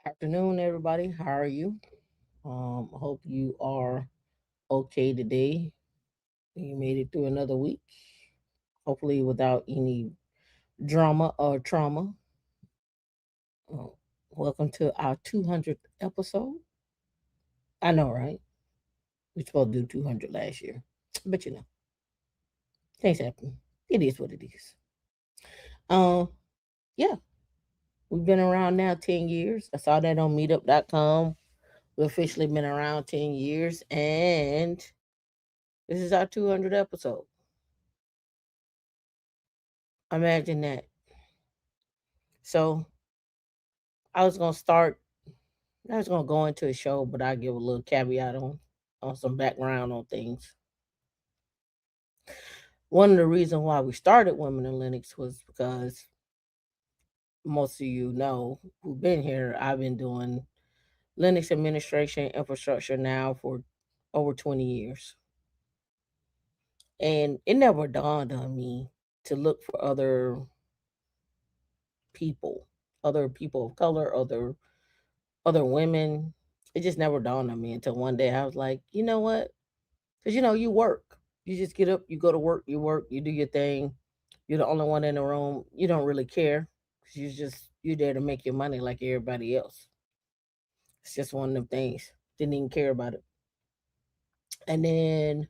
Afternoon, everybody. How are you? Hope you are okay today. You made it through another week, hopefully without any drama or trauma. Uh, Welcome to our 200th episode. I know, right? We supposed to do 200 last year, but things happen. It is what it is. Um, yeah, we've been around now 10 years. I saw that on Meetup.com. We've officially been around 10 years, and this is our 200th episode. Imagine that. So I was gonna start. I was gonna go into a show, but I give a little caveat on some background on things. One of the reasons why we started Women in Linux was because most of you know who've been here. I've been doing Linux administration infrastructure now for over 20 years, and it never dawned on me to look for people, other people of color, other women. It just never dawned on me until one day I was like, you know what? Because you work. You just get up, you go to work, you do your thing. You're the only one in the room. You don't really care. 'Cause you're there to make your money like everybody else. It's just one of them things. Didn't even care about it. And then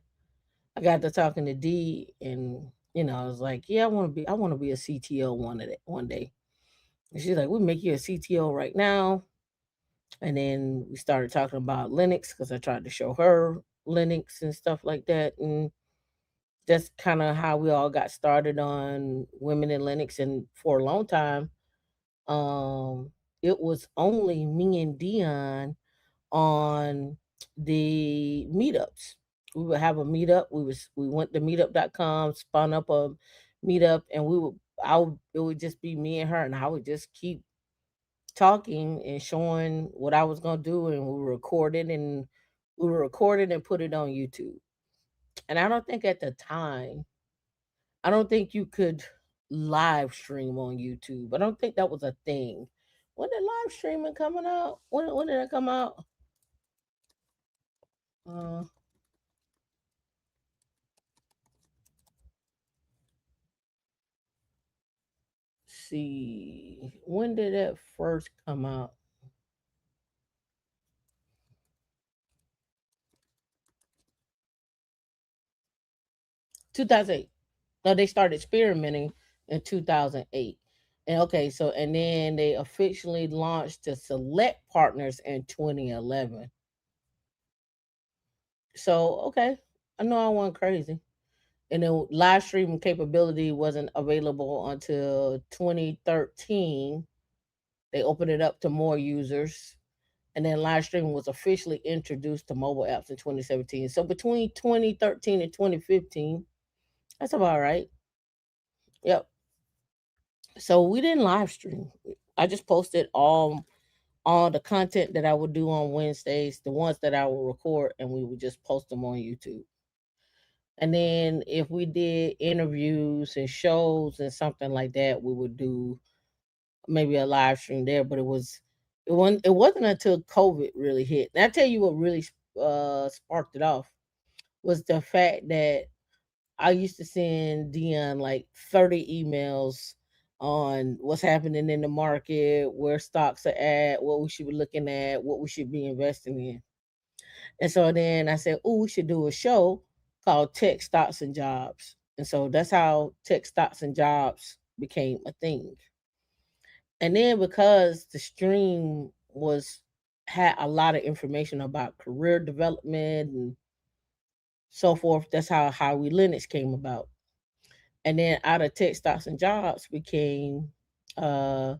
I got to talking to D, and I was like, yeah, I want to be a CTO one day. And she's like, we make you a CTO right now. And then we started talking about Linux because I tried to show her Linux and stuff like that. And that's kind of how we all got started on Women in Linux. And for a long time, um, it was only me and Dion on the meetups. We would have a meetup. We went to meetup.com, spun up a meetup, and it would just be me and her, and I would just keep talking and showing what I was gonna do, and we recorded and put it on YouTube. And I don't think at the time, I don't think you could live stream on YouTube. I don't think that was a thing. When did live streaming coming out? When did it come out? Uh, see, when did that first come out? 2008. No, they started experimenting in 2008. And okay, so and then they officially launched to select partners in 2011. So okay, I know I went crazy. And then live streaming capability wasn't available until 2013. They opened it up to more users, and then live streaming was officially introduced to mobile apps in 2017. So between 2013 and 2015, that's about right. Yep. So we didn't live stream. I just posted all the content that I would do on Wednesdays, the ones that I would record, and we would just post them on YouTube. And then if we did interviews and shows and something like that, we would do maybe a live stream there. But it wasn't until COVID really hit. And I tell you what really sparked it off was the fact that I used to send Dion like 30 emails on what's happening in the market, where stocks are at, what we should be looking at, what we should be investing in. And so then I said, oh, we should do a show called Tech Stocks and Jobs. And so that's how Tech Stocks and Jobs became a thing. And then because the stream was had a lot of information about career development and so forth, that's how we Linux came about. And then out of Tech Stocks and Jobs became uh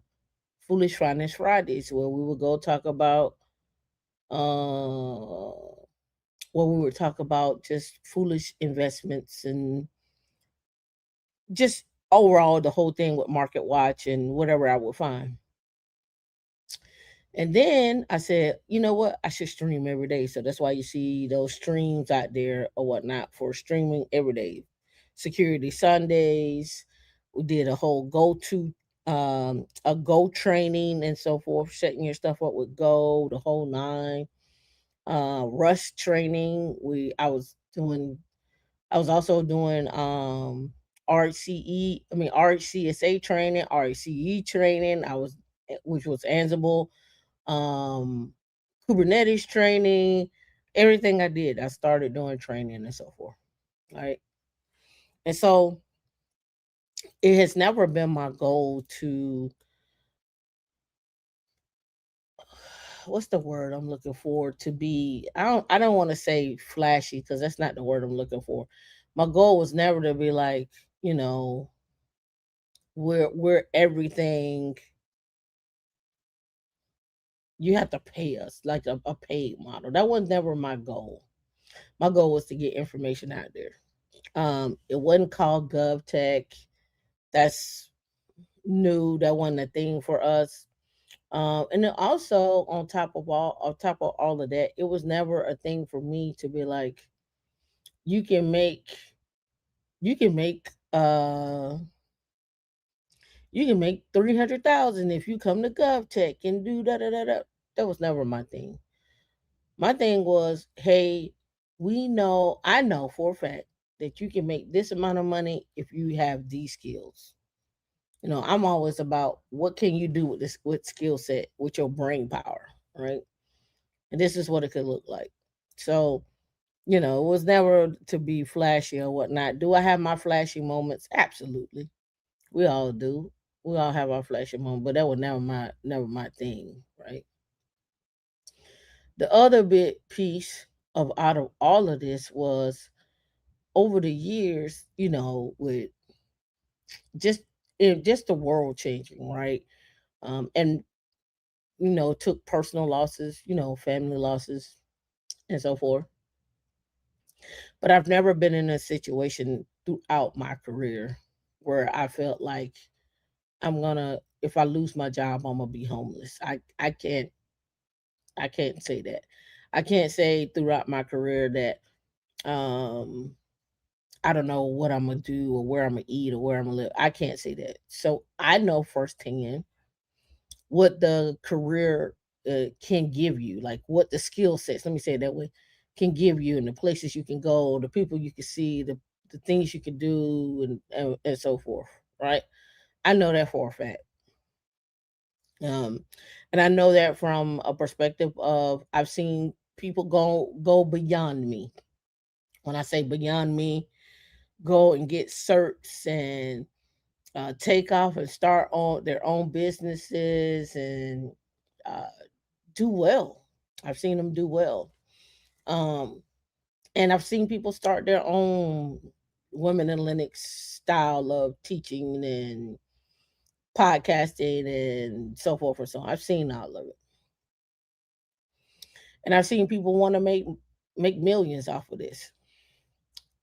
Foolish Finance Fridays, where we would go talk about uh where we would talk about just foolish investments and just overall the whole thing with Market Watch and whatever I would find. And then I said, you know what? I should stream every day. So that's why you see those streams out there or whatnot for streaming every day. Security Sundays. We did a whole go to a Go training and so forth, setting your stuff up with Go, the whole nine. Rust training. I was also doing RCSA training, RCE training. Which was Ansible, um, Kubernetes training. Everything I did, I started doing training and so forth. Right. And so it has never been my goal to, what's the word I'm looking for, to be, I don't want to say flashy because that's not the word I'm looking for. My goal was never to be like, you know, we're everything. You have to pay us like a paid model. That was never my goal. My goal was to get information out there. It wasn't called GovTech. That's new. That wasn't a thing for us. And then also on top of all of that, it was never a thing for me to be like, you can make you can make uh you can make 300,000 if you come to GovTech and do da da da da. That was never my thing. My thing was, hey, I know for a fact that you can make this amount of money if you have these skills. I'm always about what can you do with this with skill set with your brain power, right? And this is what it could look like. So, it was never to be flashy or whatnot. Do I have my flashy moments? Absolutely. We all do. We all have our flashy moments, but that was never my thing, right? The other big piece of out of all of this was over the years, with just just the world changing, right? And took personal losses, family losses and so forth. But I've never been in a situation throughout my career where I felt like if I lose my job, I'm gonna be homeless. I can't say that. I can't say throughout my career that I don't know what I'm gonna do or where I'm gonna eat or where I'm gonna live. I can't say that. So I know firsthand what the career can give you, like what the skill sets. Let me say it that way, can give you, and the places you can go, the people you can see, the things you can do, and so forth. Right? I know that for a fact. Um, and I know that from a perspective of I've seen people go beyond me. When I say beyond me, go and get certs and take off and start on their own businesses and uh, do well. I've seen them do well. Um, and I've seen people start their own women in Linux style of teaching and podcasting and so forth and so on. I've seen all of it. And I've seen people want to make millions off of this.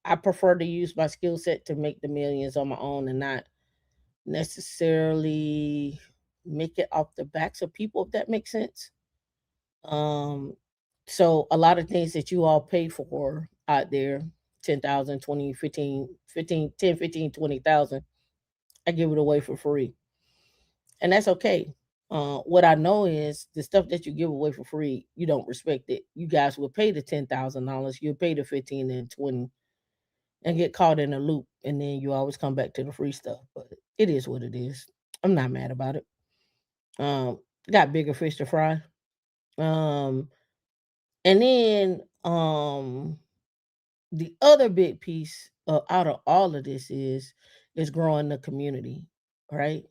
I prefer to use my skill set to make the millions on my own and not necessarily make it off the backs of people, if that makes sense. Um, so a lot of things that you all pay for out there, 10,000, 20, 15, 15, 10, 15, 20,000, I give it away for free. And that's okay. What I know is the stuff that you give away for free, you don't respect it. You guys will pay the $10,000, you'll pay the 15 and 20 and get caught in a loop. And then you always come back to the free stuff. But it is what it is. I'm not mad about it. Um, got bigger fish to fry. Um, and then the other big piece out of all of this is growing the community, right?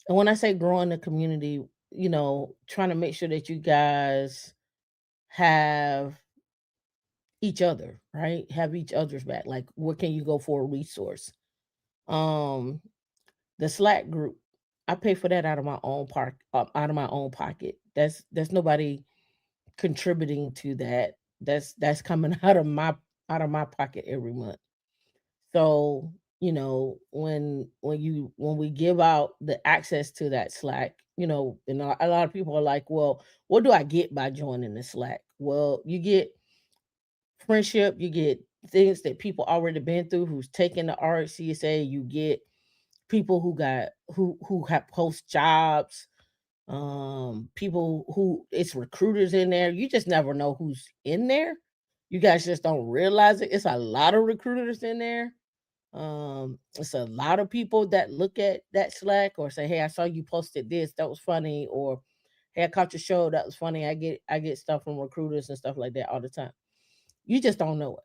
And when I say growing the community, trying to make sure that you guys have each other, right? Have each other's back. Like, where can you go for a resource? Um, the Slack group, I pay for that out of my own pocket. That's nobody contributing to that. That's coming out of my pocket every month. So, when we give out the access to that Slack, and a lot of people are like, well, what do I get by joining the Slack? Well, you get friendship, you get things that people already been through who's taken the RCSA, you get people who have post jobs, people who it's recruiters in there. You just never know who's in there. You guys just don't realize it. It's a lot of recruiters in there. It's a lot of people that look at that Slack or say, "Hey, I saw you posted this. That was funny," or "Hey, I caught your show. That was funny." I get stuff from recruiters and stuff like that all the time. You just don't know it,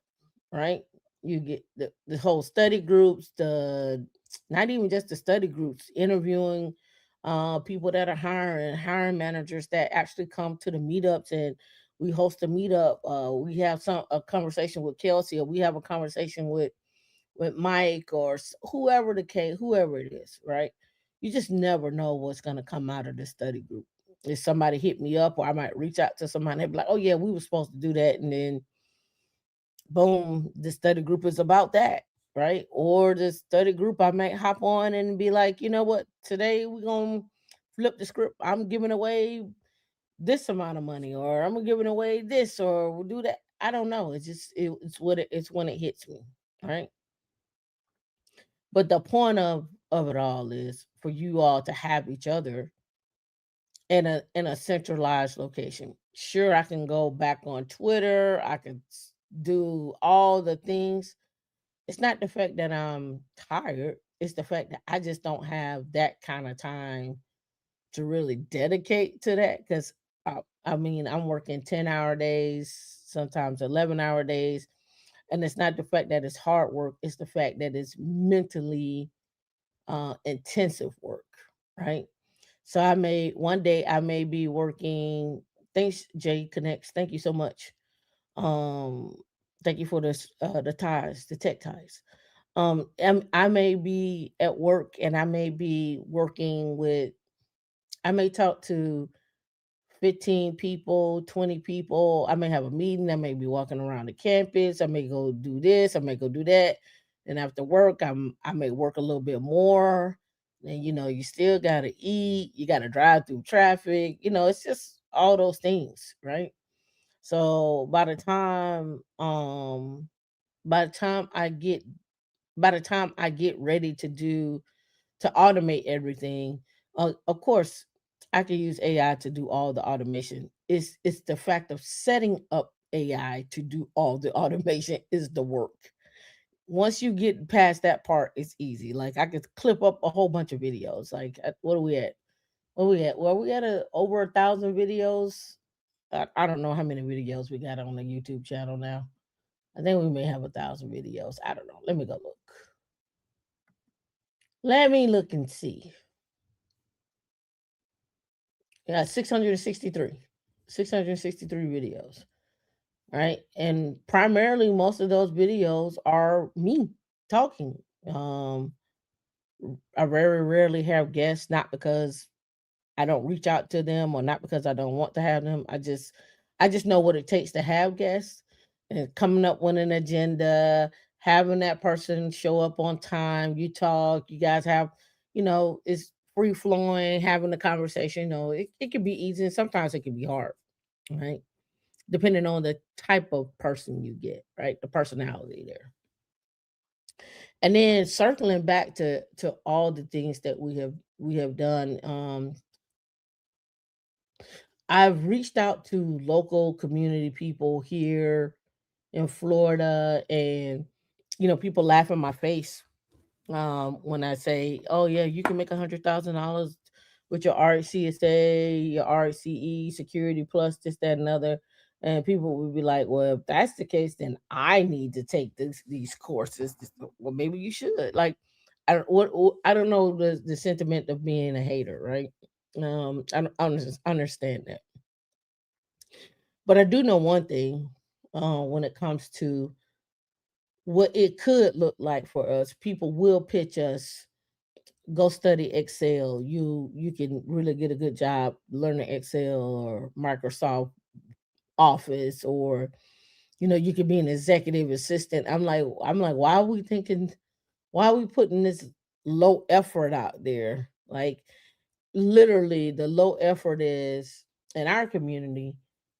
right? You get the whole study groups, the not even just the study groups, interviewing people that are hiring managers that actually come to the meetups, and we host a meetup. We have a conversation with Kelsey, or we have a conversation with Mike, or whoever the case, whoever it is, right? You just never know what's going to come out of this study group. If somebody hit me up, or I might reach out to somebody and be like, "Oh yeah, we were supposed to do that," and then boom, the study group is about that, right? Or the study group, I might hop on and be like, "You know what? Today we're gonna flip the script. I'm giving away this amount of money, or I'm giving away this, or we'll do that." I don't know. It's when it hits me, right? But the point of it all is for you all to have each other in a centralized location. Sure, I can go back on Twitter, I can do all the things. It's not the fact that I'm tired, it's the fact that I just don't have that kind of time to really dedicate to that, cuz I mean, I'm working 10-hour days, sometimes 11-hour days, and it's not the fact that it's hard work, it's the fact that it's mentally intensive work, right? So one day I may be working. Thanks, Jay Connects. Thank you so much. Um, Thank you for this the ties, the tech ties. I may be at work and I may be working with. I may talk to 15 people, 20 people. I may have a meeting. I may be walking around the campus. I may go do this. I may go do that. And after work, I may work a little bit more. And you still gotta eat. You gotta drive through traffic. It's just all those things, right? So by the time I get by the time I get ready to automate everything. Of course, I can use AI to do all the automation. It's the fact of setting up AI to do all the automation is the work. Once you get past that part, it's easy. Like I could clip up a whole bunch of videos. Like what are we at? What are we at? Well, we got over 1,000 videos. I don't know how many videos we got on the YouTube channel now. I think we may have 1,000 videos. I don't know. Let me go look. Let me look and see. Yeah, 663. 663 videos, right? And primarily most of those videos are me talking. Um I very rarely have guests, not because I don't reach out to them or not because I don't want to have them. I just know what it takes to have guests, and coming up with an agenda, having that person show up on time, you talk, you guys have, it's free flowing, having the conversation. It can be easy and sometimes it can be hard, right? Depending on the type of person you get, right? The personality there. And then circling back to all the things that we have done. I've reached out to local community people here in Florida, and people laugh in my face when I say, "Oh yeah, you can make $100,000 with your RCSA, your RCE, Security Plus, this, that, and other." And people would be like, "Well, if that's the case, then I need to take these courses." Well, maybe you should. Like, I don't know the sentiment of being a hater, right? I don't understand that, but I do know one thing when it comes to what it could look like for us. People will pitch us, go study Excel. You can really get a good job learning Excel or Microsoft Office, or you could be an executive assistant. I'm like, why are we putting this low effort out there? Like literally the low effort is in our community.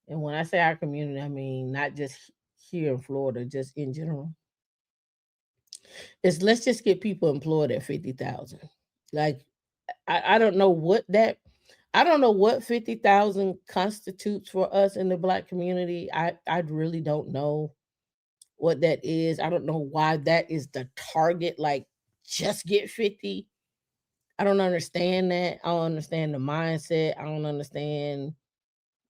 And when I say our community, I mean not just here in Florida, just in general. is let's just get people employed at 50,000. Like I don't know what 50,000 constitutes for us in the Black community. I really don't know what that is. I don't know why that is the target. Like, just get 50. I don't understand that. I don't understand the mindset. I don't understand,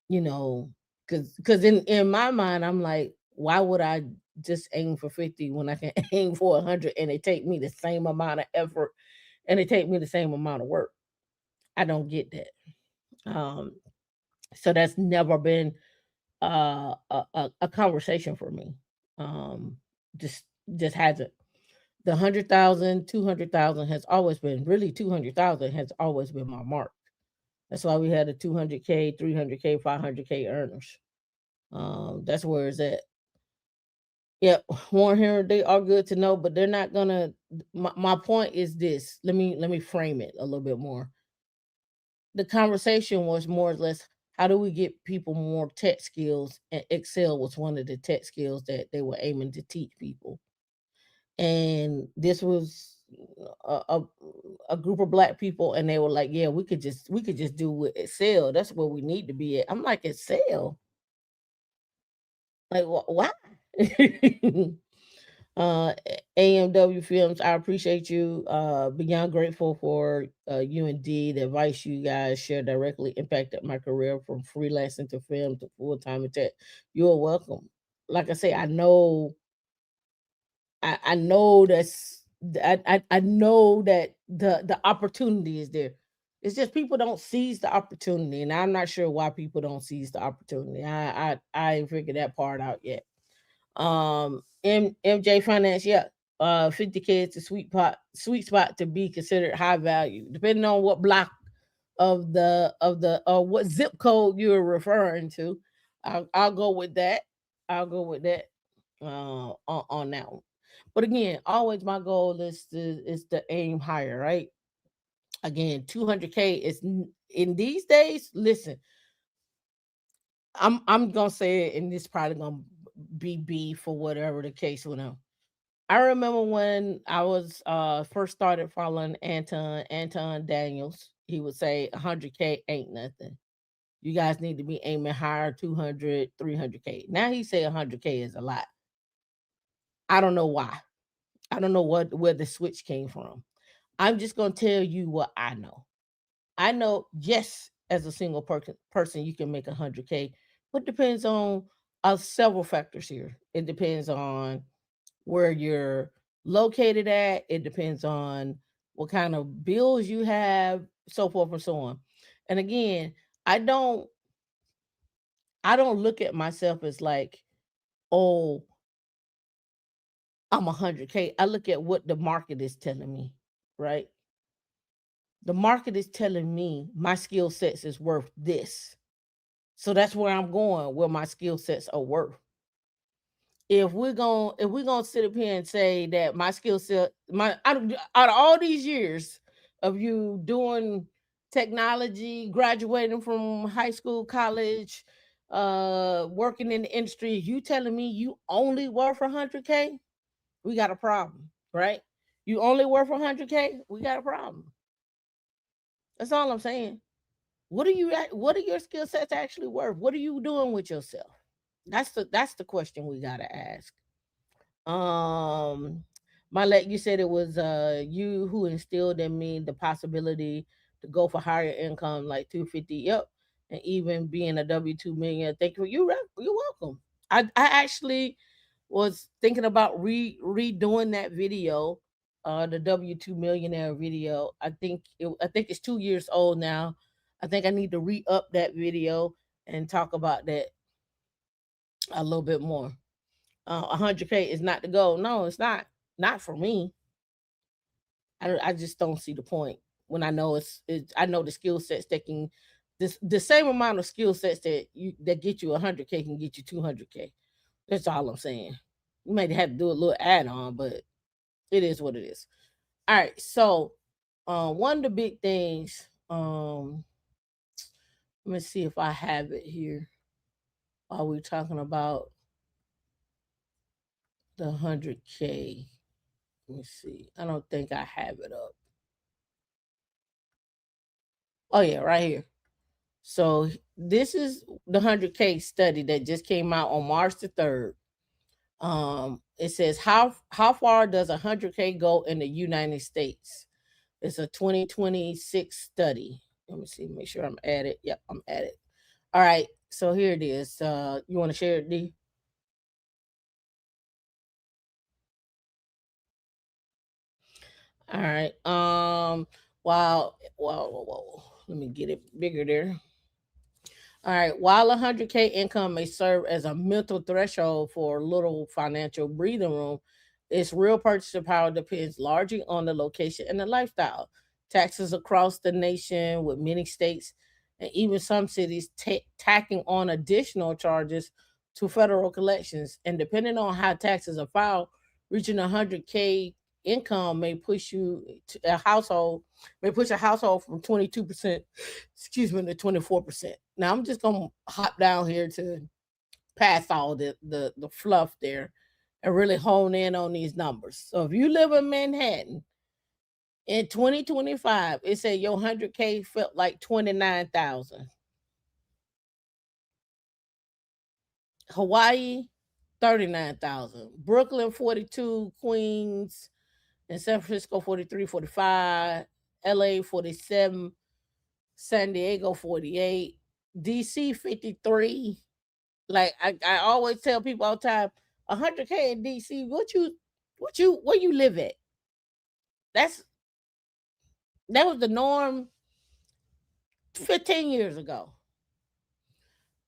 because in my mind, I'm like, why would I just aim for 50 when I can aim for 100 and it take me the same amount of effort and it take me the same amount of work? I don't get that. So that's never been a conversation for me. Um, just just hasn't. The 100,000, 200,000 has always been, really 200,000 has always been my mark. That's why we had a 200K, 300K, 500K earners. That's where it's at. Yeah, Warren here, they are good to know, but they're not gonna. My point is this. Let me frame it a little bit more. The conversation was more or less, how do we get people more tech skills? And Excel was one of the tech skills that they were aiming to teach people. And this was a, a group of Black people, and they were like, yeah, we could just do with Excel. That's where we need to be at. I'm like, Excel? Like, why? uh AMW Films, I appreciate you. Beyond grateful for you and D. The advice you guys share directly impacted my career from freelancing to film to full-time in tech. You're welcome. Like I say, I know I know that the opportunity is there. It's just people don't seize the opportunity, and I'm not sure why people don't seize the opportunity. I ain't figured that part out yet. MJ Finance, yeah. 50K is the sweet spot to be considered high value, depending on what block of the what zip code you're referring to. I'll go with that. I'll go with that on that one. But again, always my goal is to aim higher, right? Again, 200K is in these days. Listen, I'm gonna say it, and this probably gonna be B for whatever the case will know. I remember when I was first started following Anton Daniels. He would say 100K ain't nothing. You guys need to be aiming higher, 200, 300K. Now he say 100K is a lot. I don't know why. I don't know where the switch came from. I'm just gonna tell you what I know. I know, yes, as a single person, you can make 100K, but depends on several factors here. It depends on where you're located at. It depends on what kind of bills you have, so forth and so on. And again, I don't I don't look at myself as like, oh, I'm 100K. I look at what the market is telling me, right? The market is telling me my skill sets is worth this. So that's where I'm going, where my skill sets are worth. If we're gonna sit up here and say that my skill set, out of all these years of you doing technology, graduating from high school, college, working in the industry, you telling me you only worth 100K? We got a problem, right? You only worth 100K? We got a problem. That's all I'm saying. What are your skill sets actually worth? What are you doing with yourself? That's the question we gotta ask. Um, Marlette, you said it was you who instilled in me the possibility to go for higher income, like 250. Yep, and even being a W-2 millionaire. Thank you. You're welcome. I actually was thinking about redoing that video, the W-2 millionaire video. I think it's 2 years old now. I think I need to re-up that video and talk about that a little bit more. 100K is not the goal. No, it's not. Not for me. I just don't see the point when I know I know the skill sets that can the same amount of skill sets that get you 100K can get you 200K. That's all I'm saying. You might have to do a little add on, but it is what it is. All right. So, one of the big things. Let me see if I have it here. While we're talking about the 100K. Let me see. I don't think I have it up. Oh yeah, right here. So this is the 100K study that just came out on March the 3rd. It says how far does 100K go in the United States? It's a 2026 study. Let me see, make sure I'm at it. Yep, I'm at it. All right, so here it is. You want to share it, D? All right. Wow. Let me get it bigger there. All right. While 100K income may serve as a mental threshold for little financial breathing room, its real purchasing power depends largely on the location and the lifestyle. Taxes across the nation, with many states and even some cities tacking on additional charges to federal collections. And depending on how taxes are filed, reaching 100K income may push a household from 22%, excuse me, to 24%. Now I'm just gonna hop down here to pass all the fluff there and really hone in on these numbers. So if you live in Manhattan in 2025, it said your 100K felt like 29,000. Hawaii, 39,000. Brooklyn, 42. Queens and San Francisco, 43, 45. LA, 47. San Diego, 48. DC, 53. Like I always tell people all the time, 100K in DC, where you live at? That was the norm 15 years ago.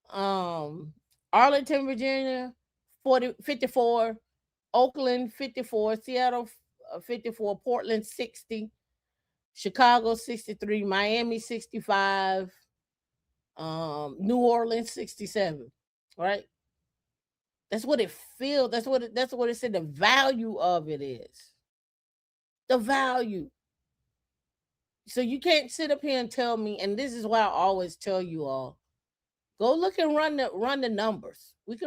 Arlington, Virginia, 54. Oakland, 54. Seattle, 54. Portland, 60. Chicago, 63. Miami, 65. New Orleans, 67. Right? That's what it feels. That's what it said the value of it is. The value. So you can't sit up here and tell me, and this is why I always tell you all, go look and run the numbers. Let's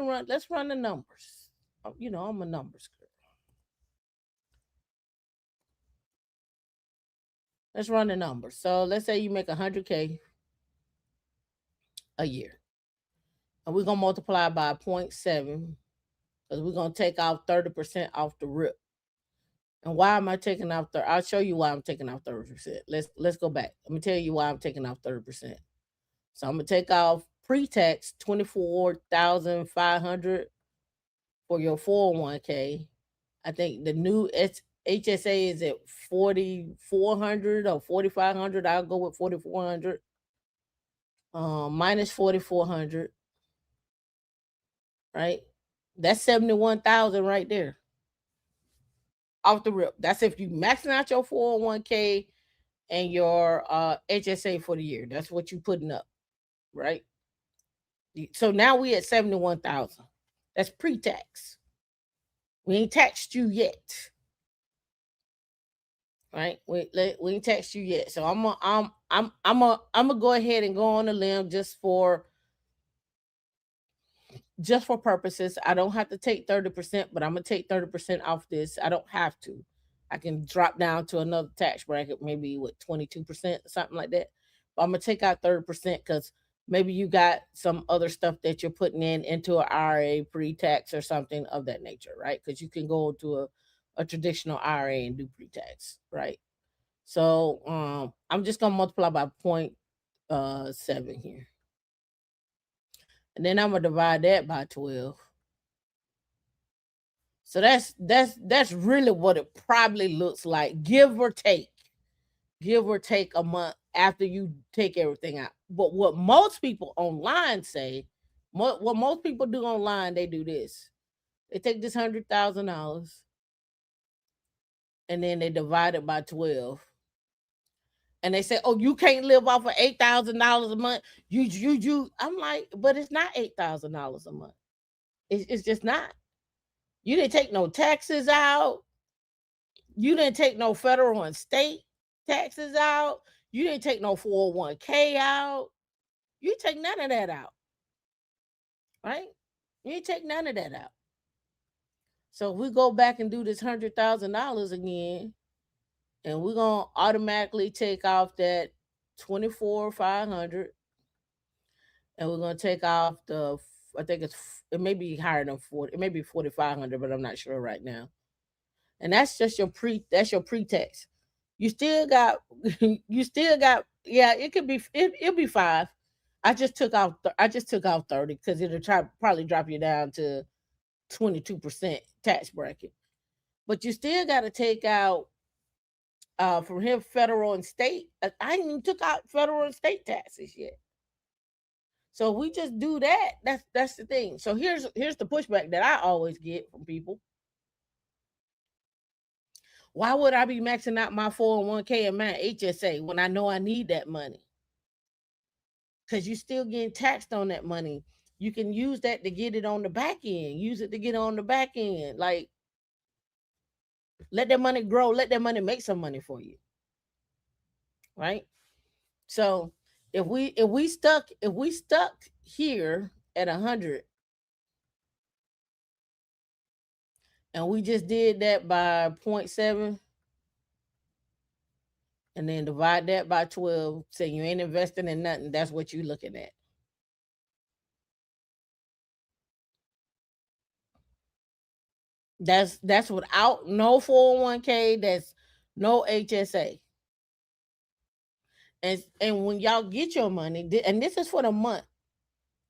run the numbers. You know, I'm a numbers girl. Let's run the numbers. So let's say you make 100K a year. And we're gonna multiply by 0.7 because we're gonna take off 30% off the rip. And why am I taking off 30? I'll show you why I'm taking off 30%. Let's go back. Let me tell you why I'm taking off 30%. So I'm gonna take off pre-tax 24,500 for your 401K. I think the new HSA is at 4,400 or 4,500. I'll go with 4,400. Minus 4,400. Right? That's 71,000 right there. Off the rip. That's if you maxing out your 401K and your HSA for the year. That's what you putting up, right? So now we at 71,000. That's pre-tax. We ain't taxed you yet, right? We ain't taxed you yet. So I'm gonna go ahead and go on a limb just for purposes. I don't have to take 30%, but I'm gonna take 30% off this. I don't have to. I can drop down to another tax bracket, maybe with 22% or something like that. But I'm gonna take out 30% because maybe you got some other stuff that you're putting into an IRA pre-tax or something of that nature, right? Because you can go to a traditional IRA and do pre-tax, right? So I'm just gonna multiply by 0.7 here. And then I'm gonna divide that by 12. So that's really what it probably looks like, give or take a month after you take everything out. But what most people online say, what most people do online, they do this. They take this $100,000 and then they divide it by 12. And they say, "Oh, you can't live off of $8,000 a month." You. I'm like, but it's not $8,000 a month. It's just not. You didn't take no taxes out. You didn't take no federal and state taxes out. You didn't take no 401k out. You take none of that out. Right? You didn't take none of that out. So if we go back and do this $100,000 again, and we're gonna automatically take off that 24,500, and we're gonna take off the, I think it may be higher than 40, it may be 4,500, but I'm not sure right now. And that's just your pretext. You still got yeah, it could be it'll be 5. I just took out 30 because probably drop you down to 22% tax bracket. But you still got to take out from here federal and state. I ain't even took out federal and state taxes yet. So we just do that. That's the thing. So here's the pushback that I always get from people. Why would I be maxing out my 401k and my HSA when I know I need that money? Because you're still getting taxed on that money. You can use that to get it on the back end. Use it to get on the back end. Like, let that money grow. Let that money make some money for you. Right? So if we stuck here at 100, and we just did that by 0.7, and then divide that by 12, say you ain't investing in nothing, that's what you're looking at. That's without no 401k, that's no HSA. And when y'all get your money, and this is for the month,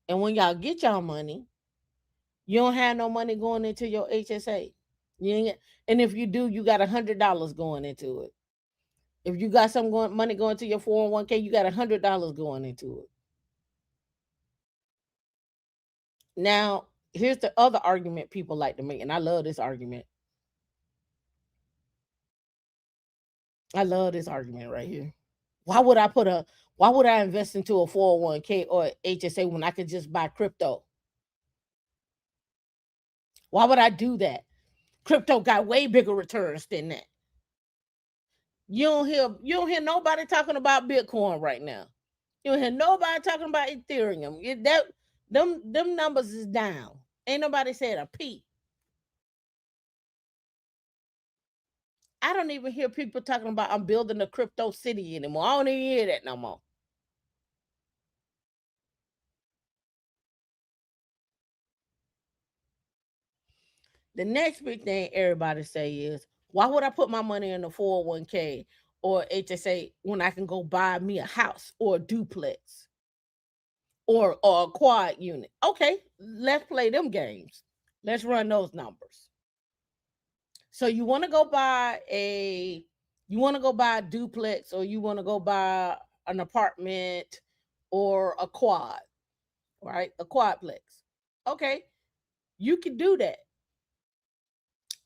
and when y'all get y'all money, you don't have no money going into your HSA. And if you do, you got $100 going into it. If you got money going to your 401k, you got $100 going into it. Now, here's the other argument people like to make, and I love this argument. I love this argument right here. Why would I invest into a 401k or HSA when I could just buy crypto? Why would I do that? Crypto got way bigger returns than that. You don't hear nobody talking about Bitcoin right now. You don't hear nobody talking about Ethereum. Them numbers is down. Ain't nobody said a peep. I don't even hear people talking about I'm building a crypto city anymore. I don't even hear that no more. The next big thing everybody say is, why would I put my money in a 401k or HSA when I can go buy me a house or a duplex or a quad unit? Okay, let's play them games. Let's run those numbers. So you want to go buy a duplex, or you want to go buy an apartment or a quad, right? A quadplex. Okay, you can do that.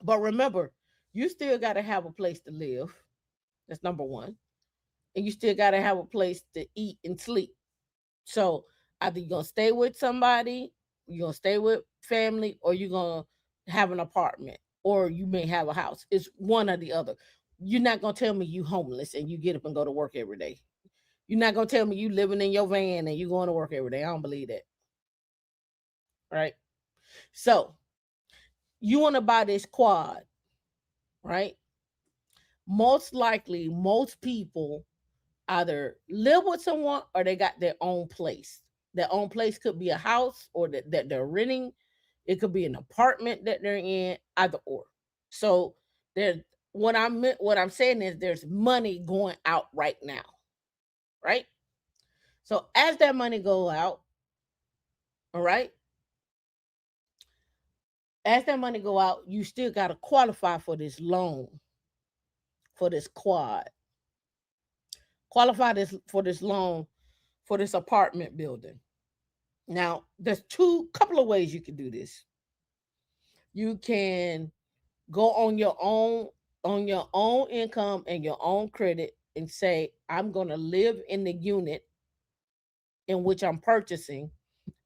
But remember, you still got to have a place to live. That's number one. And you still got to have a place to eat and sleep. So either you're going to stay with somebody, you're going to stay with family, or you're going to have an apartment, or you may have a house. It's one or the other. You're not going to tell me you homeless and you get up and go to work every day. You're not going to tell me you living in your van and you going to work every day. I don't believe that. Right? So you want to buy this quad, right? Most likely, most people either live with someone or they got their own place. Their own place could be a house or that they're renting. It could be an apartment that they're in, either or. So what I'm saying is there's money going out right now, right? So as that money go out, all right, as that money go out, you still got to qualify for this loan, for this quad. Qualify for this loan for this apartment building. Now, there's couple of ways you can do this. You can go on your own income and your own credit and say, I'm going to live in the unit in which I'm purchasing,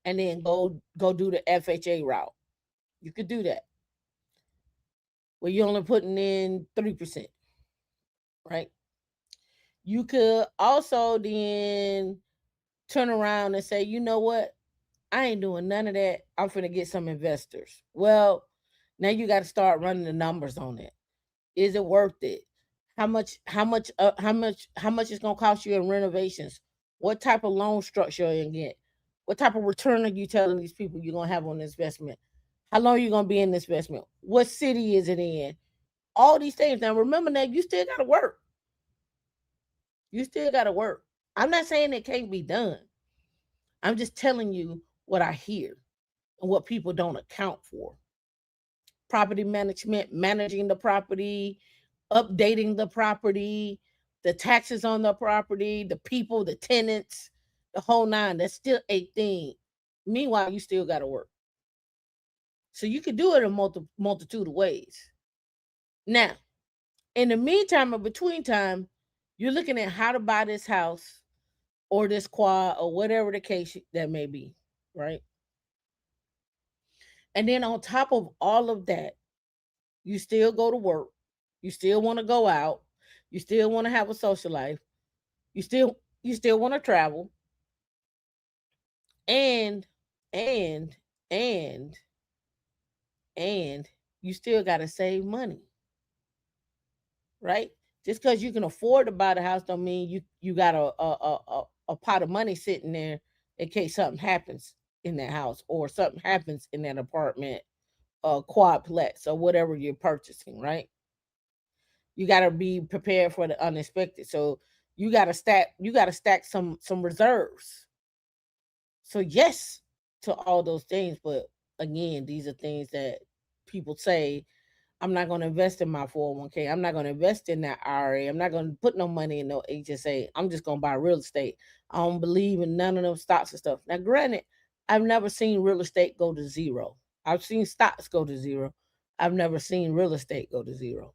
and then go do the FHA route. You could do that. Well, you're only putting in 3%, right? You could also then turn around and say, you know what? I ain't doing none of that. I'm finna get some investors. Well, Now you got to start running the numbers on it. Is it worth it? How much it's gonna cost you in renovations? What type of loan structure are you gonna get? What type of return are you telling these people you're gonna have on this investment? How long are you gonna be in this investment? What city is it in? All these things. Now remember that you still gotta work. You still gotta work. I'm not saying it can't be done. I'm just telling you what I hear and what people don't account for. Property management, managing the property, updating the property, the taxes on the property, the people, the tenants, the whole nine. That's still a thing. Meanwhile, you still got to work. So you can do it in multitude of ways. Now, in the meantime or between time, you're looking at how to buy this house or this quad or whatever the case that may be, right? And then on top of all of that, you still go to work. You still want to go out. You still want to have a social life. You still want to travel. And and and and you still got to save money, right? Just because you can afford to buy the house don't mean you got a pot of money sitting there in case something happens in that house or something happens in that apartment, quadplex or whatever you're purchasing, right? You got to be prepared for the unexpected. So you got to stack some reserves. So yes to all those things, but again, these are things that people say, I'm not going to invest in my 401k. I'm not going to invest in that IRA. I'm not going to put no money in no HSA. I'm just going to buy real estate. I don't believe in none of those stocks and stuff. Now, granted, I've never seen real estate go to zero. I've seen stocks go to zero. I've never seen real estate go to zero.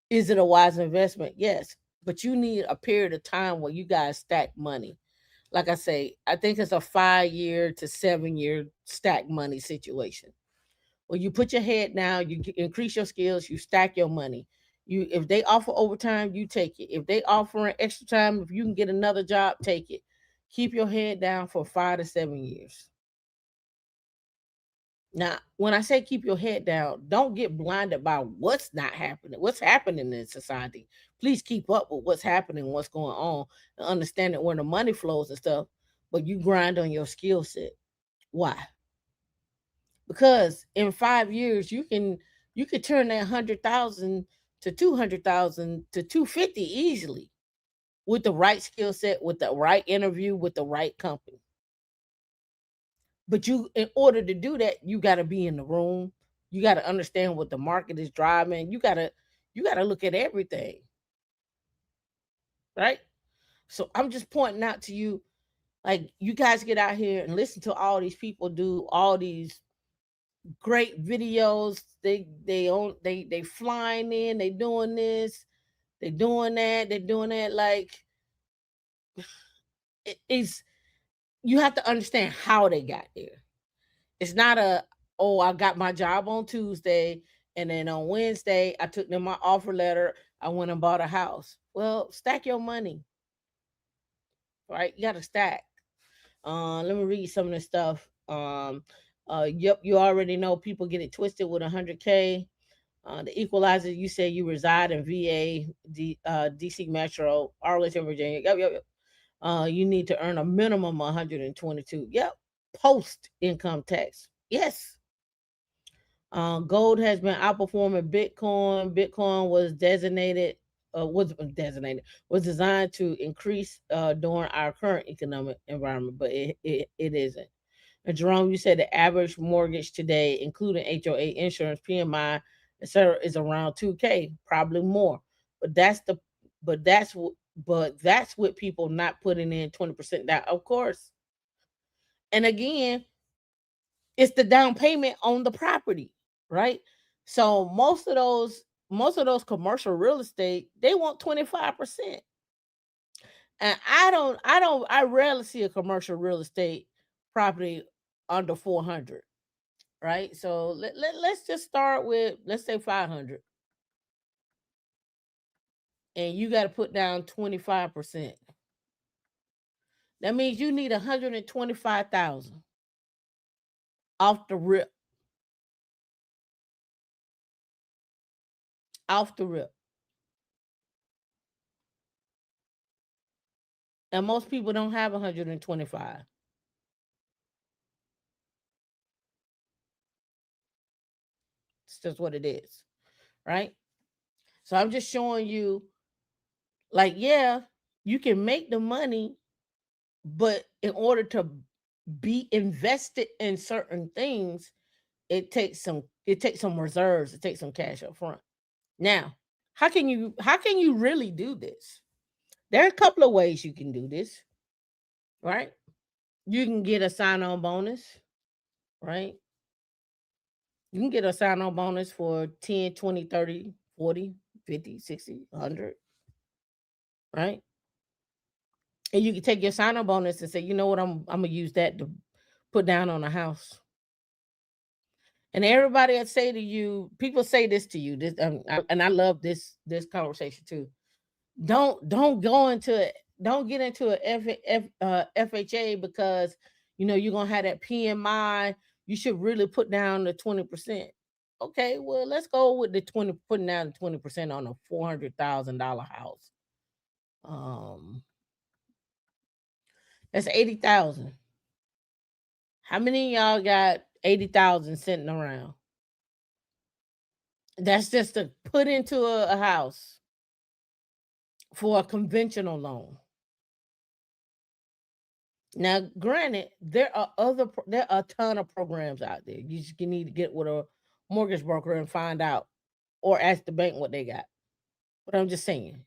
Is it a wise investment? Yes. But you need a period of time where you guys stack money. Like I say, I think it's a 5 year to 7 year stack money situation. Well, you put your head down, you increase your skills, you stack your money. If they offer overtime, you take it. If they offer an extra time, if you can get another job, take it. Keep your head down for 5 to 7 years. Now, when I say keep your head down, don't get blinded by what's not happening, what's happening in society. Please keep up with what's happening, what's going on, and understand that where the money flows and stuff, but you grind on your skill set. Why? Because in 5 years you could turn that 100,000 to 200,000 to 250 easily with the right skill set, with the right interview, with the right company. But in order to do that, you got to be in the room. You got to understand what the market is driving. You got to look at everything, right? So I'm just pointing out to you, like, you guys get out here and listen to all these people do all these great videos. They flying in, they doing this, they doing that, they doing that. Like, it's, you have to understand how they got there. It's not oh, I got my job on Tuesday and then on Wednesday I took them my offer letter, I went and bought a house. Well, stack your money, right? You got to stack. Let me read some of this stuff. Yep, you already know people get it twisted with 100K. The equalizer, you say you reside in VA, DC Metro, Arlington, Virginia. Yep. You need to earn a minimum 122. Yep. Post income tax. Yes. Gold has been outperforming Bitcoin. Bitcoin was designed to increase during our current economic environment, but it isn't. And Jerome, you said the average mortgage today, including HOA insurance, PMI, etc., is around 2K, probably more. But that's with people not putting in 20% down, of course. And again, it's the down payment on the property, right? So most of those commercial real estate, they want 25%. And I rarely see a commercial real estate property under 400, right? So let's just start with, let's say 500, and you got to put down 25%. That means you need 125,000 off the rip. off the rip. And most people don't have 125. It's just what it is, right? So I'm just showing you, like, yeah, you can make the money, but in order to be invested in certain things, it takes some reserves, it takes some cash up front. Now, how can you really do this? There are a couple of ways you can do this, right? You can get a sign-on bonus, right? You can get a sign-on bonus for 10, 20, 30, 40, 50, 60, 100, right? And you can take your sign-on bonus and say, you know what, I'm gonna use that to put down on a house. And everybody I say to you, people say this to you, this and I love this conversation too. Don't go into it. Don't get into a FHA because you're gonna have that PMI. You should really put down the 20%. Okay, well, let's go with the 20, putting down the 20% on a $400,000 house. That's 80,000. How many of y'all got 80,000 sitting around? That's just to put into a house for a conventional loan. Now, granted, there are a ton of programs out there. You just need to get with a mortgage broker and find out, or ask the bank what they got. But I'm just saying,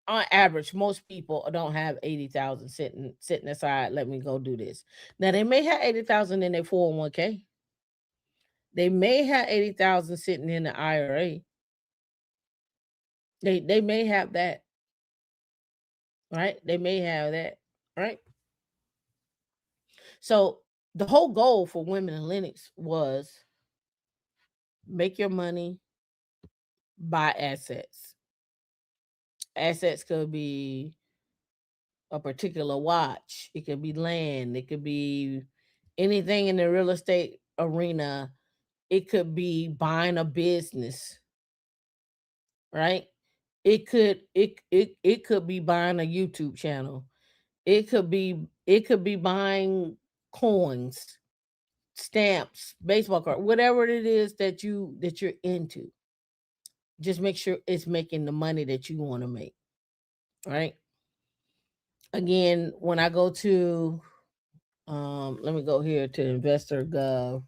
on average, most people don't have 80,000 sitting aside. Let me go do this. Now, they may have 80,000 in their 401k. They may have 80,000 sitting in the IRA. They may have that, right? They may have that, right? So the whole goal for Women in Linux was make your money, buy assets. Assets could be a particular watch, it could be land, it could be anything in the real estate arena, it could be buying a business, right? It could be buying a YouTube channel. It could be buying coins, stamps, baseball card, whatever it is that you're into. Just make sure it's making the money that you want to make, right? Again, when I go to let me go here to investor gov,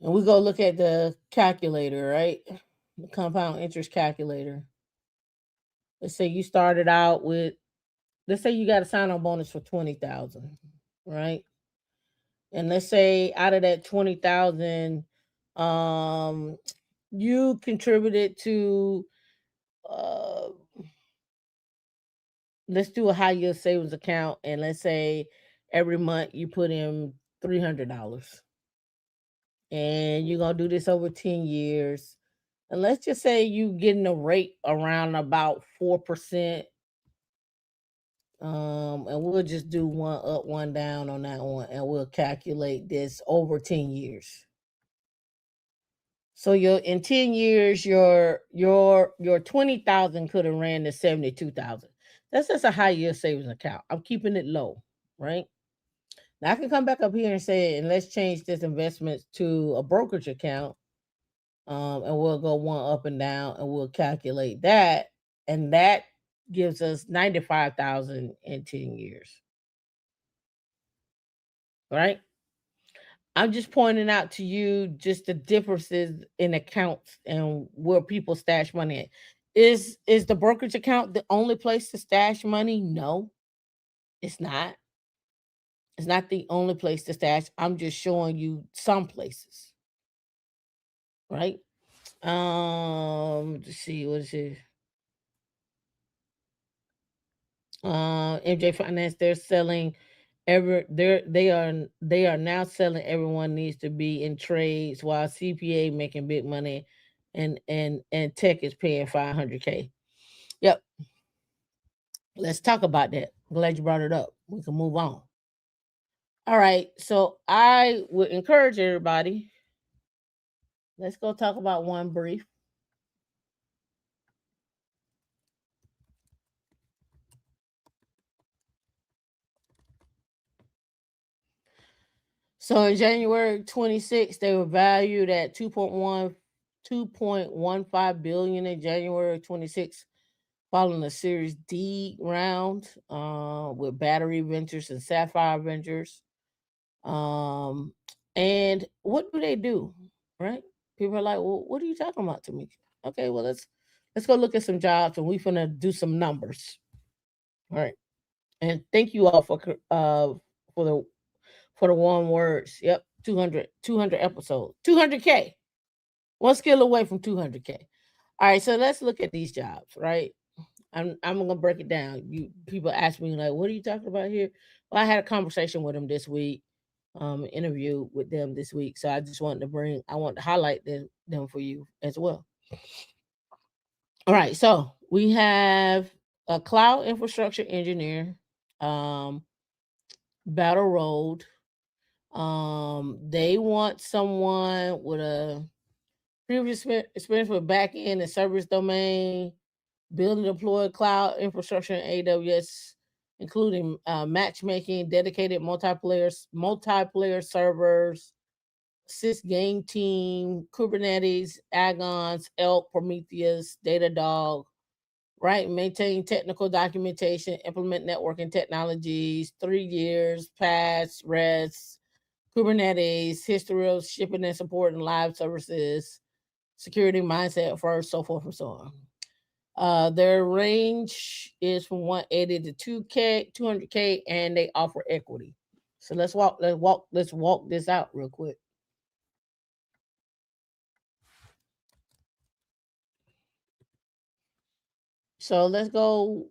and we go look at the calculator, right? The compound interest calculator. Let's say you started out with, let's say you got a sign-on bonus for 20,000, right? And let's say out of that 20,000, you contributed to uh let's do a high yield savings account, and let's say every month you put in $300, and you're gonna do this over 10 years. And let's just say you getting a rate around about 4%. And we'll just do one up, one down on that one, and we'll calculate this over 10 years. So in 10 years, your 20,000 could have ran to 72,000. That's just a high yield savings account. I'm keeping it low, right? Now I can come back up here and say, and let's change this investment to a brokerage account. And we'll go one up and down, and we'll calculate that. And that gives us 95,000 in 10 years. Right? I'm just pointing out to you just the differences in accounts and where people stash money at. Is the brokerage account the only place to stash money? No, it's not. It's not the only place to stash. I'm just showing you some places, right? Let's see, what is it? MJ Finance, they're selling they are now selling everyone needs to be in trades, while CPA making big money, and tech is paying 500K. Yep. Let's talk about that. Glad you brought it up. We can move on. All right, so I would encourage everybody. Let's go talk about OneBrief. So in January 26, they were valued at 2.15 billion in January 26, following a Series D round with Battery Ventures and Sapphire Ventures. And what do they do? Right? People are like, well, what are you talking about to me? Okay, well let's go look at some jobs and we finna do some numbers. All right. And thank you all for the warm words. Yep, 200 episodes. 200K. One skill away from 200K. All right, so let's look at these jobs, right? I'm gonna break it down. You people ask me like, what are you talking about here? Well, I had a conversation with them this week, interview with them this week. So I just wanted to highlight them for you as well. All right, so we have a cloud infrastructure engineer, Battle Road. They want someone with a previous experience with back end and service domain, build and deploy cloud infrastructure in AWS, including matchmaking, dedicated multiplayer servers, sys game team, Kubernetes, Agons, Elk, Prometheus, Datadog, right? Maintain technical documentation, implement networking technologies, 3 years, PaaS, REST, Kubernetes, history of shipping and support and live services, security mindset first, so forth and so on. Their range is from 180 to 200K, and they offer equity. So let's walk this out real quick. So let's go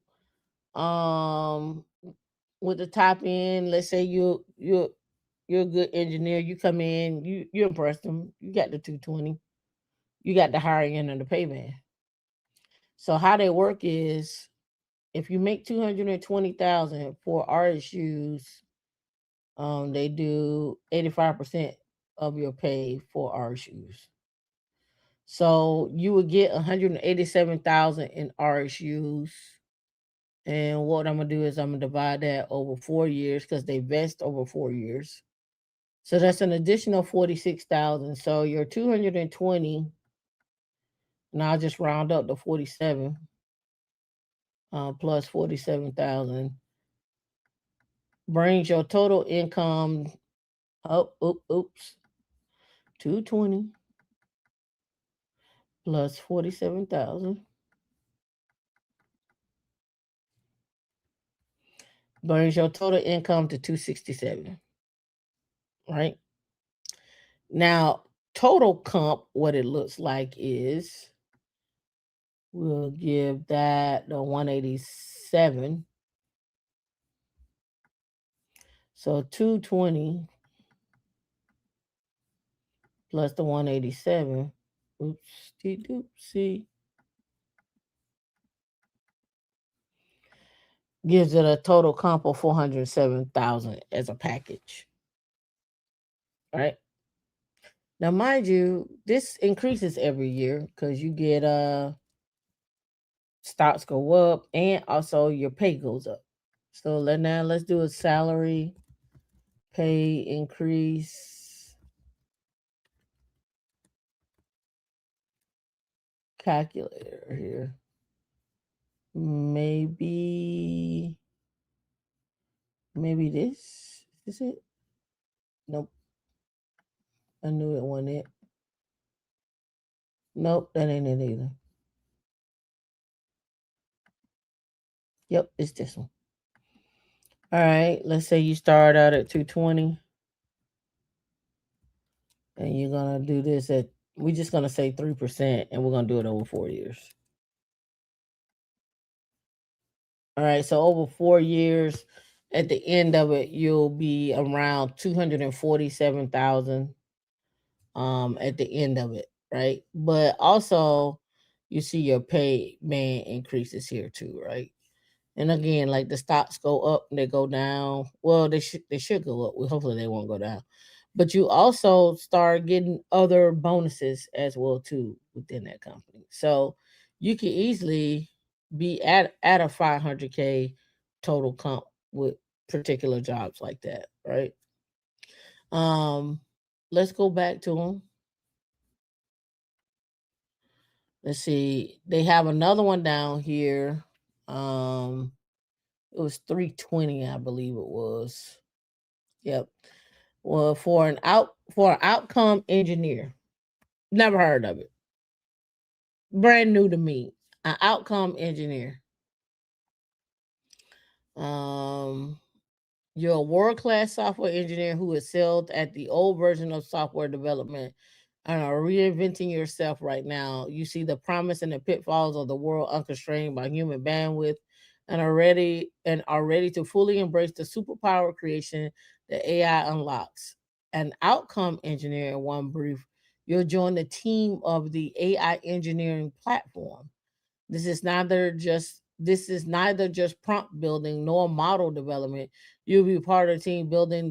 with the top end. Let's say you're a good engineer. You come in, you impress them. You got the 220. You got the higher end of the pay band. So how they work is if you make 220,000 for RSUs, they do 85% of your pay for RSUs. So you would get 187,000 in RSUs. And what I'm gonna do is I'm gonna divide that over 4 years because they vest over 4 years. So that's an additional 46,000. So your 220, and I'll just round up to 47 plus 47,000 brings your total income up. Oops, 220 plus 47,000 brings your total income to 267. Right now, total comp, what it looks like is we'll give that the 187. So 220 plus the 187. Oops, see, gives it a total comp of 407,000 as a package. Right now, mind you, this increases every year because you get stocks go up and also your pay goes up. So let's do a salary pay increase calculator here. Maybe this is it. Nope, I knew it wasn't it. Nope, that ain't it either. Yep, it's this one. All right, let's say you start out at 220 and you're gonna do this at, we're just gonna say 3% and we're gonna do it over 4 years. All right, so over 4 years, at the end of it, you'll be around 247,000 at the end of it, right? But also you see your pay man increases here too, right? And again, like the stocks go up and they go down. Well, they should go up. Well, hopefully they won't go down. But you also start getting other bonuses as well too within that company. So you can easily be at a 500K total comp with particular jobs like that, right? Let's go back to them. Let's see. They have another one down here. It was 320, I believe it was. Yep. Well, for an outcome engineer. Never heard of it. Brand new to me. An outcome engineer. You're a world-class software engineer who excelled at the old version of software development and are reinventing yourself right now. You see the promise and the pitfalls of the world unconstrained by human bandwidth and are ready to fully embrace the superpower creation that AI unlocks. An outcome engineer in OneBrief, you'll join the team of the AI engineering platform. This is neither just prompt building nor model development. You'll be part of the team building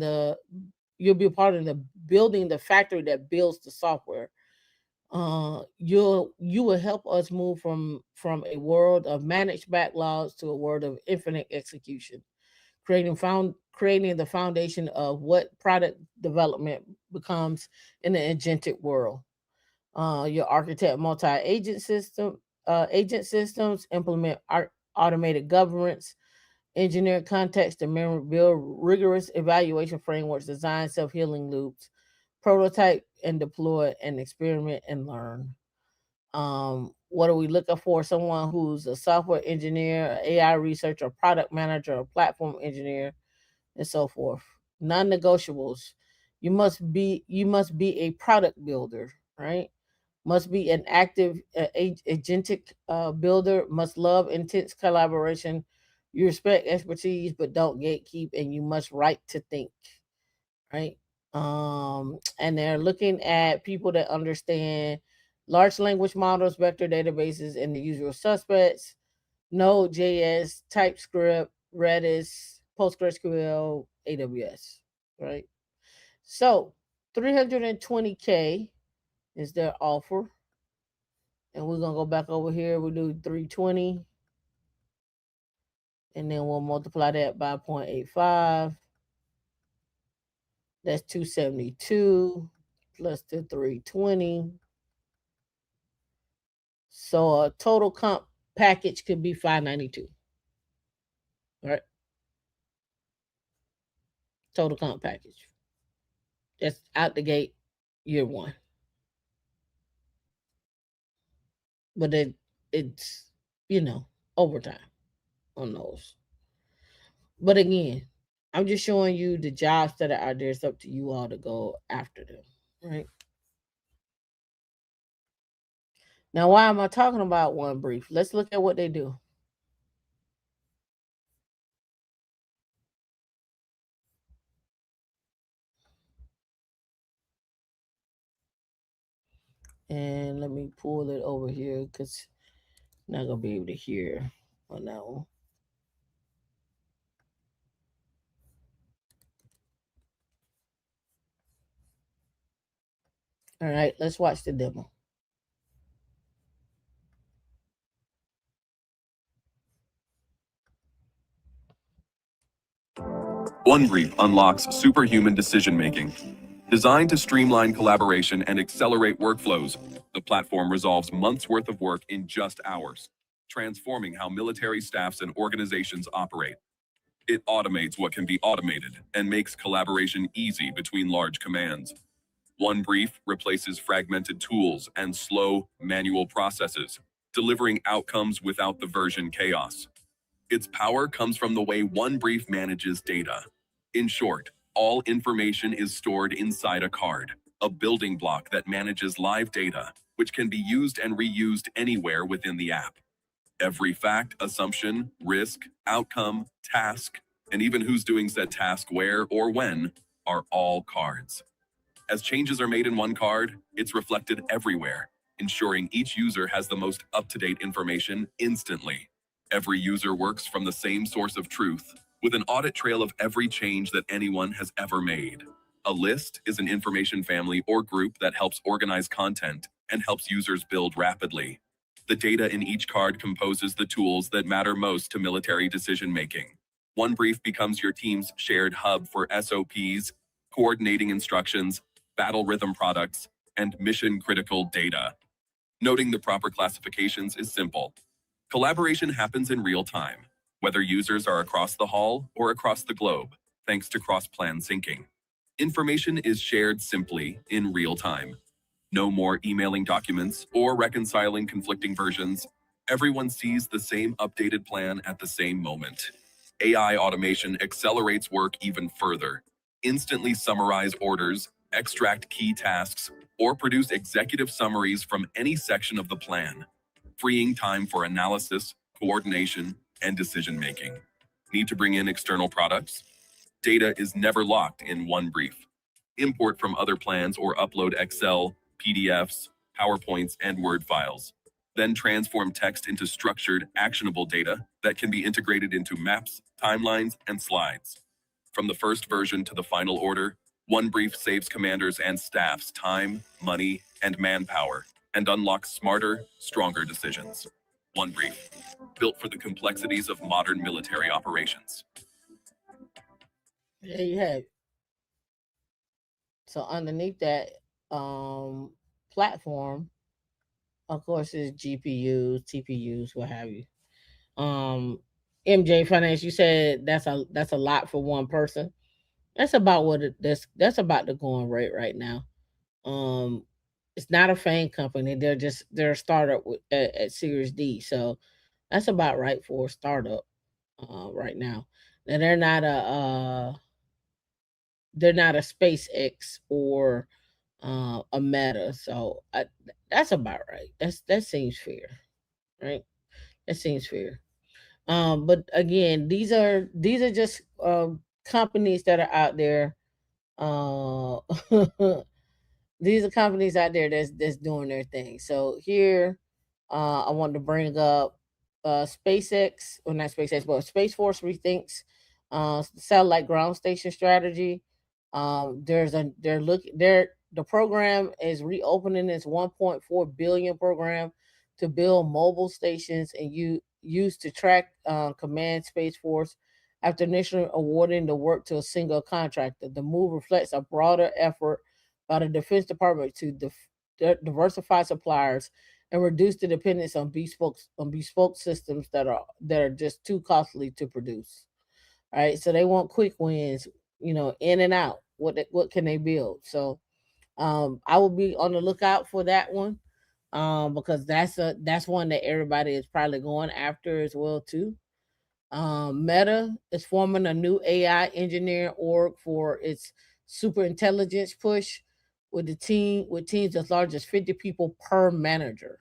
building the factory that builds the software. You will help us move from a world of managed backlogs to a world of infinite execution, creating the foundation of what product development becomes in the agentic world. Your architect multi-agent agent systems, implement automated governance, engineer context and memory, build rigorous evaluation frameworks, design self-healing loops, prototype and deploy, and experiment and learn. What are we looking for? Someone who's a software engineer, AI researcher, product manager, a platform engineer, and so forth. Non-negotiables. You must be a product builder, right? Must be an active agentic builder, must love intense collaboration. You respect expertise, but don't gatekeep, and you must write to think, right? And they're looking at people that understand large language models, vector databases, and the usual suspects: Node.js, TypeScript, Redis, PostgreSQL, AWS, right? So 320K is their offer. And we're going to go back over here. We'll do 320. And then we'll multiply that by 0.85. That's 272 plus the 320. So a total comp package could be 592. All right. Total comp package. That's out the gate, year one. But it's overtime on those. But again, I'm just showing you the jobs that are out there. It's up to you all to go after them, right? Now, why am I talking about OneBrief? Let's look at what they do. And let me pull it over here because I'm not going to be able to hear on that one. All right, let's watch the demo. OneBrief unlocks superhuman decision-making. Designed to streamline collaboration and accelerate workflows, the platform resolves months' worth of work in just hours, transforming how military staffs and organizations operate. It automates what can be automated and makes collaboration easy between large commands. OneBrief replaces fragmented tools and slow, manual processes, delivering outcomes without the version chaos. Its power comes from the way OneBrief manages data. In short, all information is stored inside a card, a building block that manages live data, which can be used and reused anywhere within the app. Every fact, assumption, risk, outcome, task, and even who's doing said task where or when are all cards. As changes are made in one card, it's reflected everywhere, ensuring each user has the most up-to-date information instantly. Every user works from the same source of truth, with an audit trail of every change that anyone has ever made. A list is an information family or group that helps organize content and helps users build rapidly. The data in each card composes the tools that matter most to military decision-making. OneBrief becomes your team's shared hub for SOPs, coordinating instructions, battle rhythm products, and mission-critical data. Noting the proper classifications is simple. Collaboration happens in real time, whether users are across the hall or across the globe, thanks to cross-plan syncing. Information is shared simply in real time. No more emailing documents or reconciling conflicting versions. Everyone sees the same updated plan at the same moment. AI automation accelerates work even further. Instantly summarize orders, extract key tasks, or produce executive summaries from any section of the plan, freeing time for analysis, coordination, and decision-making. Need to bring in external products? Data is never locked in OneBrief. Import from other plans or upload Excel, PDFs, PowerPoints, and Word files. Then transform text into structured, actionable data that can be integrated into maps, timelines, and slides. From the first version to the final order, OneBrief saves commanders and staffs time, money, and manpower, and unlocks smarter, stronger decisions. OneBrief, built for the complexities of modern military operations. There you have it. So underneath that platform, of course, is GPUs, TPUs, what have you. MJ Finance, you said that's a lot for one person. That's about what that's about the going rate right now. Um, it's not a FANG company. They're a startup at Series D, so that's about right for a startup right now. Now they're not a SpaceX or a Meta, so that's about right. That seems fair, right? That seems fair. But again, these are just companies that are out there. Uh, these are companies out there that's doing their thing. So here, I wanted to bring up SpaceX, or not SpaceX, but Space Force rethinks satellite ground station strategy. The program is reopening its 1.4 billion program to build mobile stations and use to track command Space Force. After initially awarding the work to a single contractor, the move reflects a broader effort by the Defense Department to diversify suppliers and reduce the dependence on bespoke systems that are just too costly to produce. Right, so they want quick wins, in and out. What can they build? So I will be on the lookout for that one, because that's one that everybody is probably going after as well too. Meta is forming a new AI engineering org for its superintelligence push, with teams as large as 50 people per manager.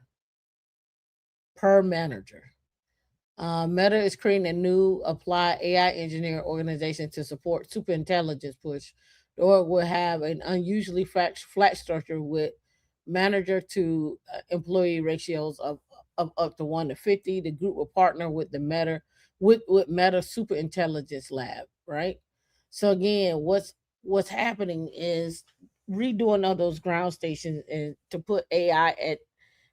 Per manager. Meta is creating a new applied AI engineering organization to support superintelligence push. The org will have an unusually flat structure with manager to employee ratios of up to 1 to 50. The group will partner with the Meta Superintelligence Lab, right? So again, what's happening is redoing all those ground stations and to put AI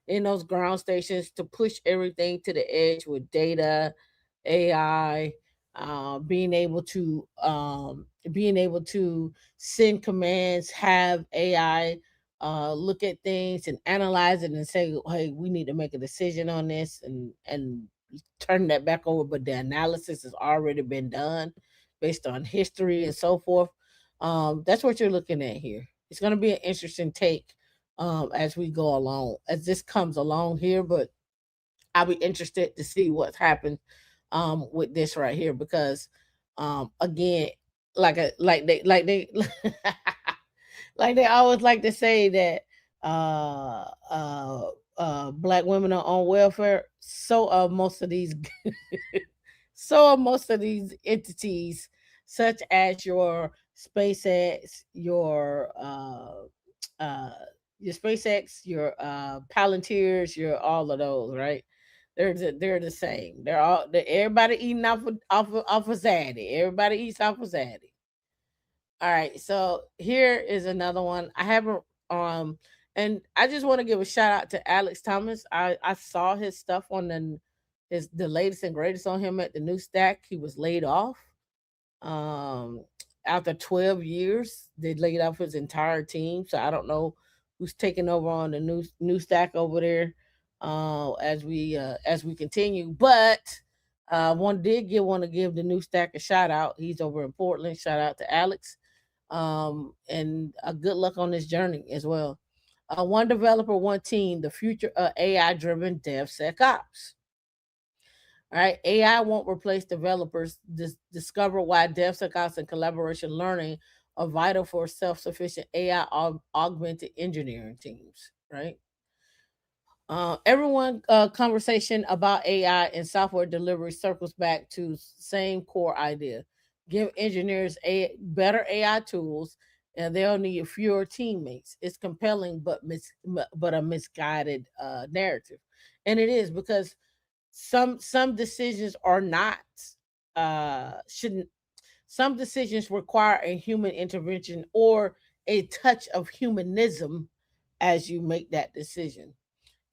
in those ground stations to push everything to the edge with data, AI, being able to send commands, have AI look at things and analyze it and say, hey, we need to make a decision on this, and turn that back over. But the analysis has already been done based on history and so forth. That's what you're looking at here. It's going to be an interesting take as we go along, as this comes along here. But I'll be interested to see what's happened with this right here, because again, like they like they always like to say that uh black women are on welfare. So are most of these so are most of these entities, such as your SpaceX, uh, your SpaceX, your Palantirs, your all of those, right? They're the same. Everybody eating off of Zaddy. Everybody eats off of Zaddy. All right, so here is another one. I haven't and I just want to give a shout out to Alex Thomas. I saw his stuff on the latest and greatest on him at the new stack. He was laid off. Um After 12 years, they laid off his entire team. So I don't know who's taking over on the new stack over there as we continue. But want to give the new stack a shout out. He's over in Portland. Shout out to Alex. And good luck on this journey as well. One developer, one team, the future of AI driven DevSecOps. All right, AI won't replace developers. Discover why DevSecOps and collaboration learning are vital for self-sufficient AI augmented engineering teams. Right. Everyone conversation about AI and software delivery circles back to same core idea. Give engineers better AI tools and they'll need fewer teammates. It's compelling but a misguided narrative. And it is because some decisions are not shouldn't some decisions require a human intervention or a touch of humanism as you make that decision.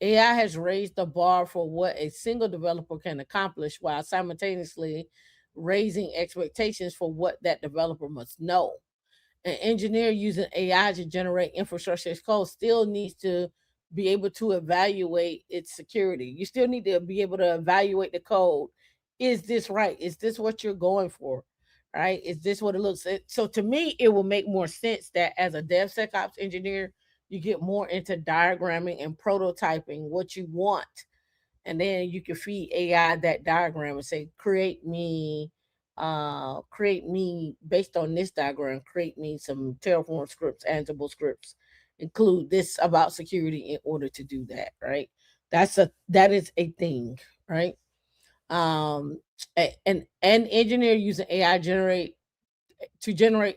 AI has raised the bar for what a single developer can accomplish while simultaneously raising expectations for what that developer must know. An engineer using AI to generate infrastructure as code still needs to be able to evaluate its security. You still need to be able to evaluate the code. Is this right? Is this what you're going for? Right? Is this what it looks like? So to me, it will make more sense that as a DevSecOps engineer, you get more into diagramming and prototyping what you want, and then you can feed AI that diagram and say, create me based on this diagram, create me some Terraform scripts, Ansible scripts, include this about security in order to do that, right? That is a thing, right? An engineer using AI generate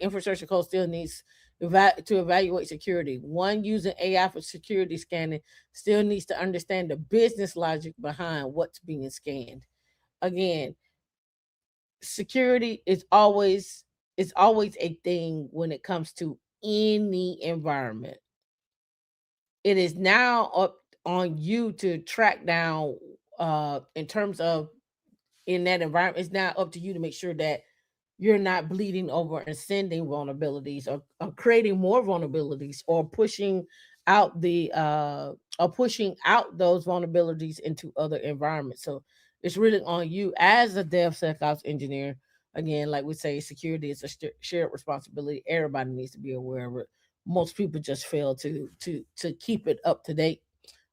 infrastructure code still needs to evaluate security. One using AI for security scanning still needs to understand the business logic behind what's being scanned. Again, security is always a thing when it comes to any environment. It is now up on you to track down in terms of in that environment. It's now up to you to make sure that you're not bleeding over and sending vulnerabilities or creating more vulnerabilities or pushing out those vulnerabilities into other environments. So it's really on you as a DevSecOps engineer. Again, like we say, security is a shared responsibility. Everybody needs to be aware of it. Most people just fail to keep it up to date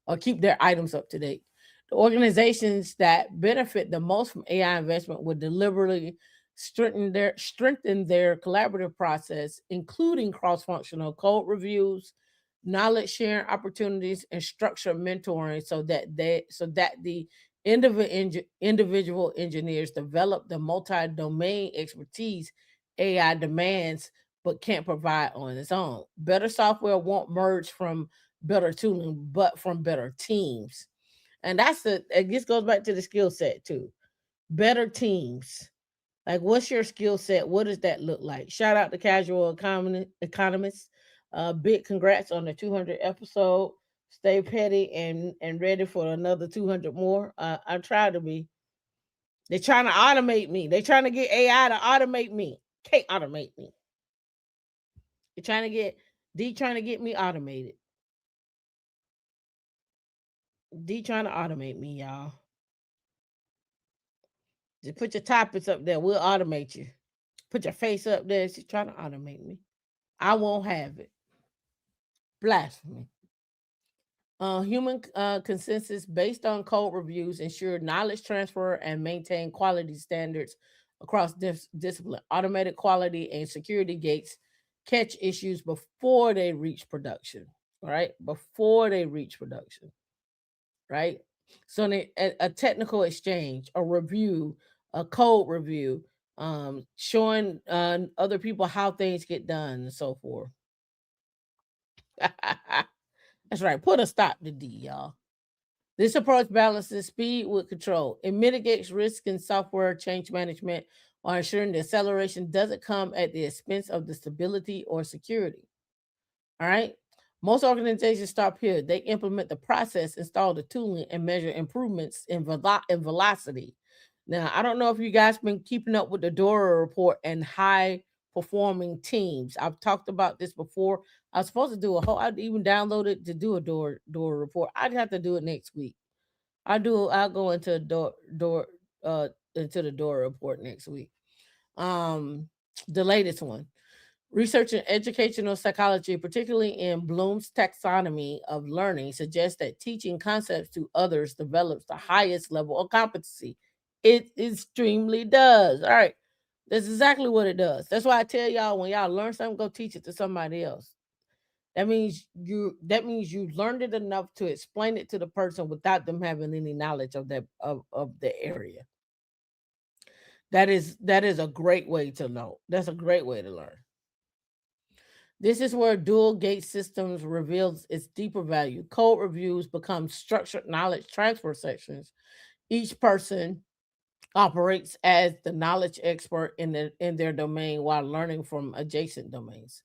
or keep their items up to date. The organizations that benefit the most from AI investment would deliberately strengthen their collaborative process, including cross-functional code reviews, knowledge sharing opportunities, and structured mentoring, so that the individual engineers develop the multi-domain expertise AI demands but can't provide on its own. Better software won't merge from better tooling, but from better teams. And this goes back to the skill set too. Better teams. Like, what's your skill set? What does that look like? Shout out to Casual Economists. Big congrats on the 200 episode. Stay petty and ready for another 200 more. I try to be. They're trying to automate me. They're trying to get AI to automate me. Can't automate me. They're trying to get me automated. D trying to automate me, y'all. Just put your topics up there. We'll automate you. Put your face up there. She's trying to automate me. I won't have it. Blasphemy. Human consensus based on code reviews ensure knowledge transfer and maintain quality standards across discipline. Automated quality and security gates catch issues before they reach production. Right? Before they reach production. Right? So a technical exchange, a review, a code review, showing other people how things get done and so forth. That's right. Put a stop to D, y'all. This approach balances speed with control. It mitigates risk in software change management while ensuring the acceleration doesn't come at the expense of the stability or security. All right. Most organizations stop here. They implement the process, install the tooling, and measure improvements in velocity. Now, I don't know if you guys been keeping up with the Dora report and high performing teams. I've talked about this before. I was supposed to do a whole. I'd even download it to do a Dora report. I'd have to do it next week. I'll go into into the Dora report next week. The latest one. Research in educational psychology, particularly in Bloom's taxonomy of learning, suggests that teaching concepts to others develops the highest level of competency. It extremely does. All right. That's exactly what it does. That's why I tell y'all, when y'all learn something, go teach it to somebody else. That means you learned it enough to explain it to the person without them having any knowledge of the area. That is a great way to know. That's a great way to learn. This is where dual gate systems reveals its deeper value. Code reviews become structured knowledge transfer sections. Each person operates as the knowledge expert in their domain while learning from adjacent domains.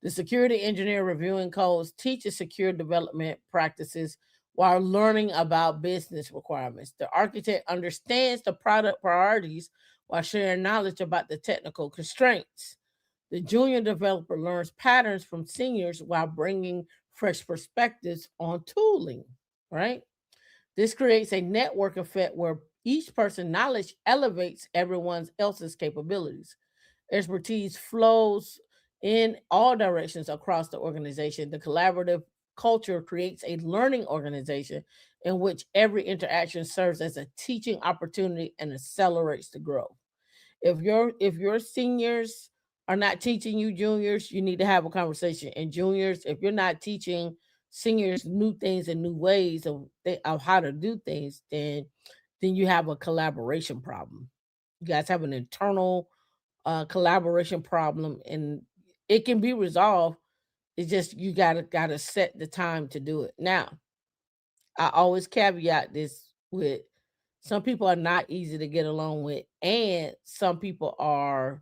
The security engineer reviewing codes teaches secure development practices while learning about business requirements. The architect understands the product priorities while sharing knowledge about the technical constraints. The junior developer learns patterns from seniors while bringing fresh perspectives on tooling, right? This creates a network effect where each person's knowledge elevates everyone else's capabilities. Expertise flows in all directions across the organization. The collaborative culture creates a learning organization in which every interaction serves as a teaching opportunity and accelerates the growth. If your seniors are not teaching you juniors, you need to have a conversation. And juniors, if you're not teaching seniors new things and new ways of how to do things, then you have a collaboration problem. You guys have an internal collaboration problem, and it can be resolved. It's just you gotta set the time to do it. Now, I always caveat this with some people are not easy to get along with, and some people are,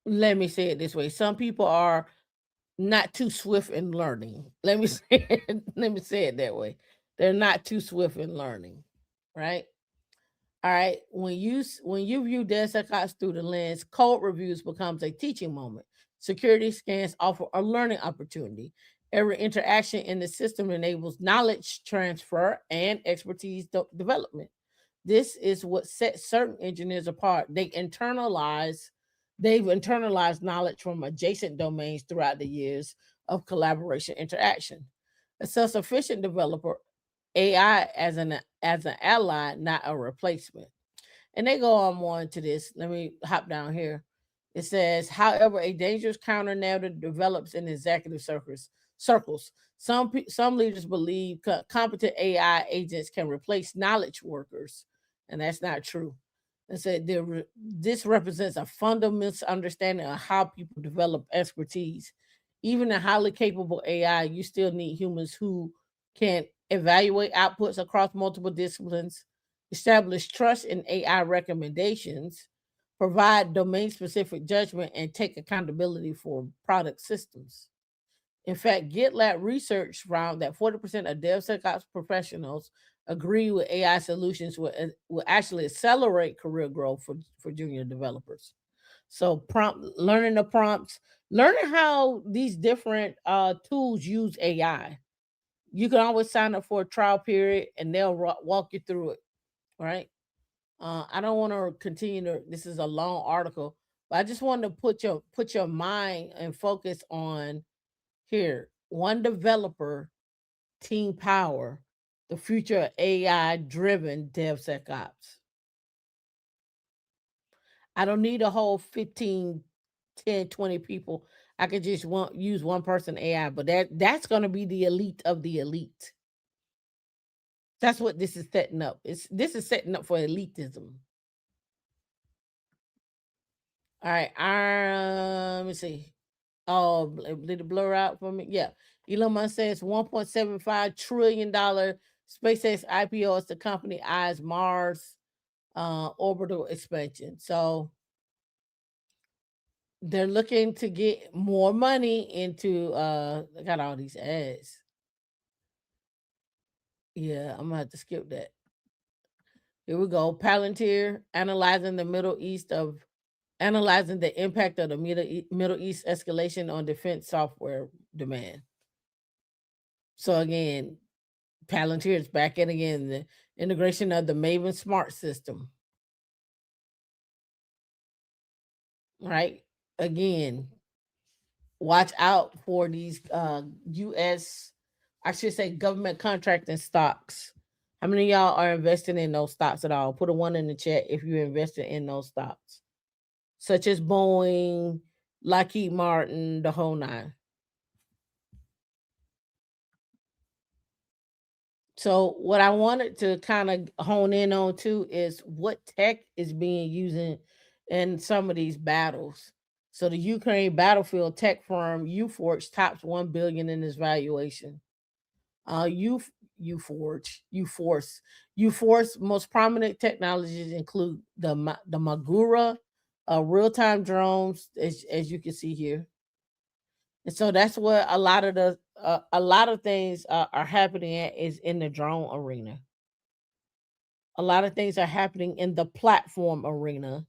let me say it this way, some people are not too swift in learning. Let me say it, let me say it that way. They're not too swift in learning, right? All right. When you view DevSecOps through the lens, code reviews becomes a teaching moment. Security scans offer a learning opportunity. Every interaction in the system enables knowledge transfer and expertise development. This is what sets certain engineers apart. They've internalized knowledge from adjacent domains throughout the years of collaboration interaction. A self-sufficient developer, AI as an ally, not a replacement. And they go on more into this. Let me hop down here. It says, however, a dangerous counter narrative develops in executive circles. Some leaders believe competent AI agents can replace knowledge workers, and that's not true. And said this represents a fundamental misunderstanding of how people develop expertise. Even in highly capable AI, you still need humans who can evaluate outputs across multiple disciplines, establish trust in AI recommendations, provide domain specific judgment, and take accountability for product systems. In fact, GitLab research found that 40% of DevSecOps professionals agree with AI solutions will actually accelerate career growth for junior developers. So learning the prompts, learning how these different tools use AI. You can always sign up for a trial period and they'll walk you through it, right? I don't want to continue to. This is a long article, but I just wanted to put your mind and focus on here. One developer, team power, the future of AI driven DevSecOps. I don't need a whole 15, 10, 20 people. I could just use one person AI, but that's going to be the elite of the elite. That's what this is setting up. This is setting up for elitism. All right. Let me see. Oh, did it blur out for me? Yeah. Elon Musk says $1.75 trillion SpaceX IPO as the company eyes Mars orbital expansion. So they're looking to get more money into I got all these ads. Yeah, I'm gonna have to skip that. Here we go. Palantir analyzing the impact of the Middle East escalation on defense software demand. So again, Palantir is back in again, the integration of the Maven Smart system. Right? Again, watch out for these US, I should say government contracting stocks. How many of y'all are investing in those stocks at all? Put a one in the chat if you're invested in those stocks, such as Boeing, Lockheed Martin, the whole nine. So what I wanted to kind of hone in on too is what tech is being used in some of these battles. So the Ukraine battlefield tech firm YouForge tops 1 billion in its valuation. YouForce most prominent technologies include the Magura real-time drones, as you can see here. And so that's where a lot of things are happening at, is in the drone arena. A lot of things are happening in the platform arena,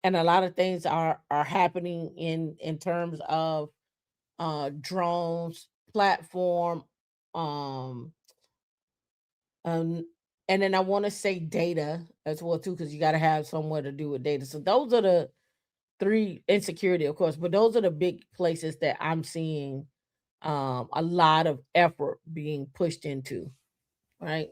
and a lot of things are happening in terms of drones, platform, um, um, and then I want to say data as well too, because you got to have somewhere to do with data. So those are the three, insecurity, of course, but those are the big places that I'm seeing a lot of effort being pushed into, right?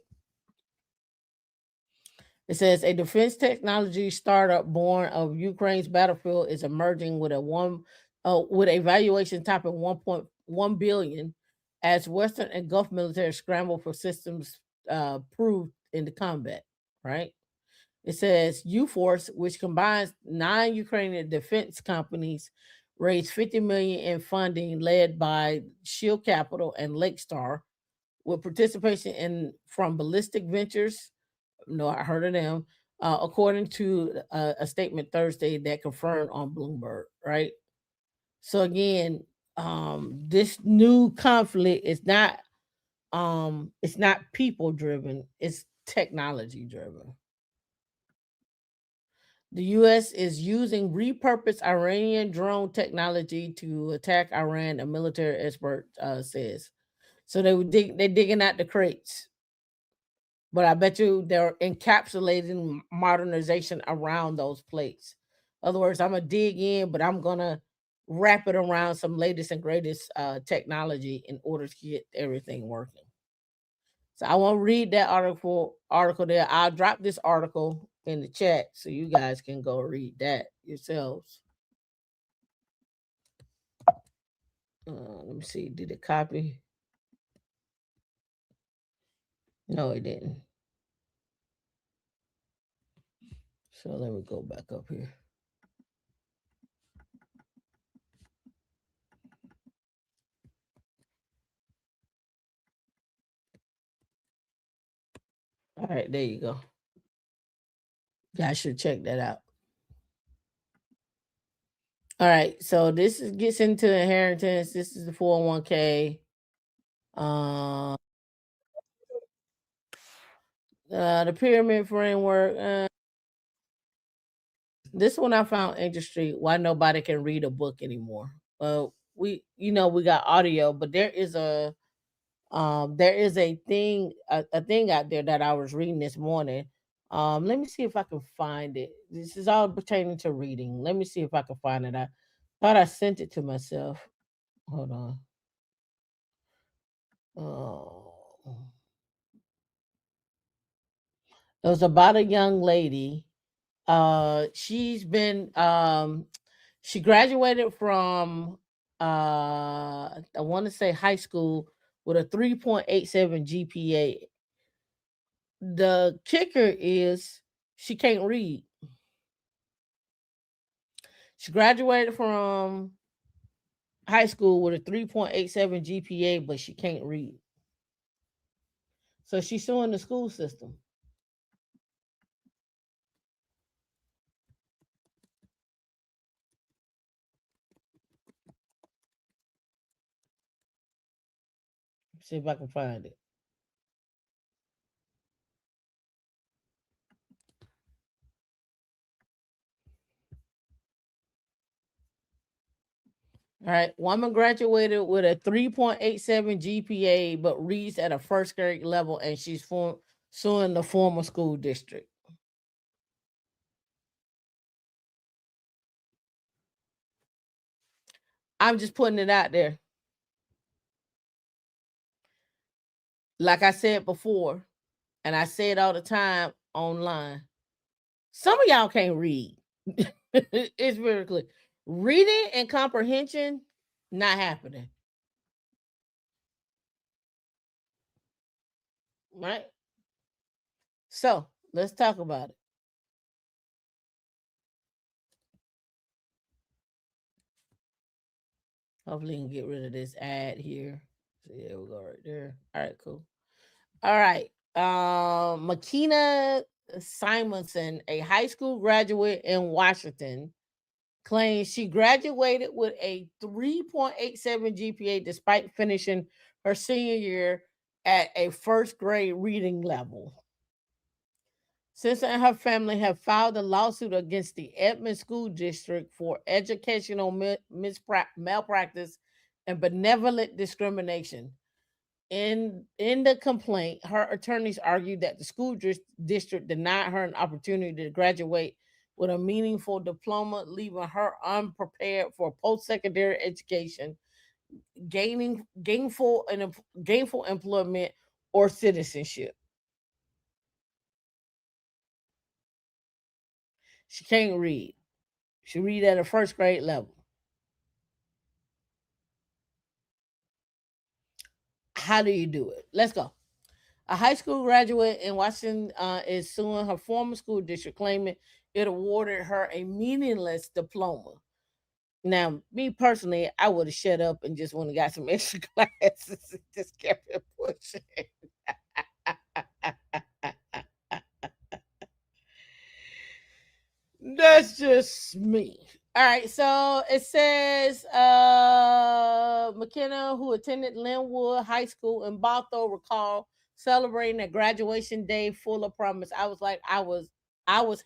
It says a defense technology startup born of Ukraine's battlefield is emerging with a valuation topping 1.1 billion as Western and Gulf military scramble for systems proved in the combat. Right. It says UForce, which combines 9 Ukrainian defense companies, raised 50 million in funding led by Shield Capital and Lake Star, with participation in from Ballistic Ventures. No, I heard of them. According to a statement Thursday that confirmed on Bloomberg, right? So again, this new conflict is it's not people driven, it's technology driven. The US is using repurposed Iranian drone technology to attack Iran, a military expert says. So they're digging out the crates. But I bet you they're encapsulating modernization around those plates. In other words, I'm gonna dig in, but I'm gonna wrap it around some latest and greatest technology in order to get everything working. So I won't read that article there. I'll drop this article in the chat so you guys can go read that yourselves. Let me see. Did it copy? No, it didn't. So let me go back up here. All right, there you go. Guys should check that out. All right, so gets into inheritance. This is the 401k. The pyramid framework. This one I found interesting. Why nobody can read a book anymore? We got audio, but there is a thing out there that I was reading this morning. Let me see if I can find it. This is all pertaining to reading. Let me see if I can find it. I thought I sent it to myself. Hold on. Oh. It was about a young lady. She's been she graduated from I want to say high school with a 3.87 GPA. The kicker is she can't read. She graduated from high school with a 3.87 GPA, but she can't read. So she's suing the school system. See if I can find it. All right. Woman graduated with a 3.87 GPA, but reads at a first grade level, and she's suing the former school district. I'm just putting it out there. Like I said before, and I say it all the time online, some of y'all can't read. It's very clear. Reading and comprehension, not happening. Right? So let's talk about it. Hopefully, you can get rid of this ad here. So there we go, right there. All right, cool. All right. Makina Simonson, a high school graduate in Washington, claims she graduated with a 3.87 GPA despite finishing her senior year at a first grade reading level. Sister and her family have filed a lawsuit against the Edmond School District for educational malpractice and benevolent discrimination. In the complaint, her attorneys argued that the school district denied her an opportunity to graduate with a meaningful diploma, leaving her unprepared for post-secondary education, gainful employment, or citizenship. She can't read. She read at a first grade level. How do you do it? Let's go. A high school graduate in Washington is suing her former school district, claiming it awarded her a meaningless diploma. Now, me personally, I would have shut up and just went and got some extra classes and just kept it pushing. That's just me. All right, so it says McKenna, who attended Linwood High School in Bothell, recall celebrating a graduation day full of promise. I was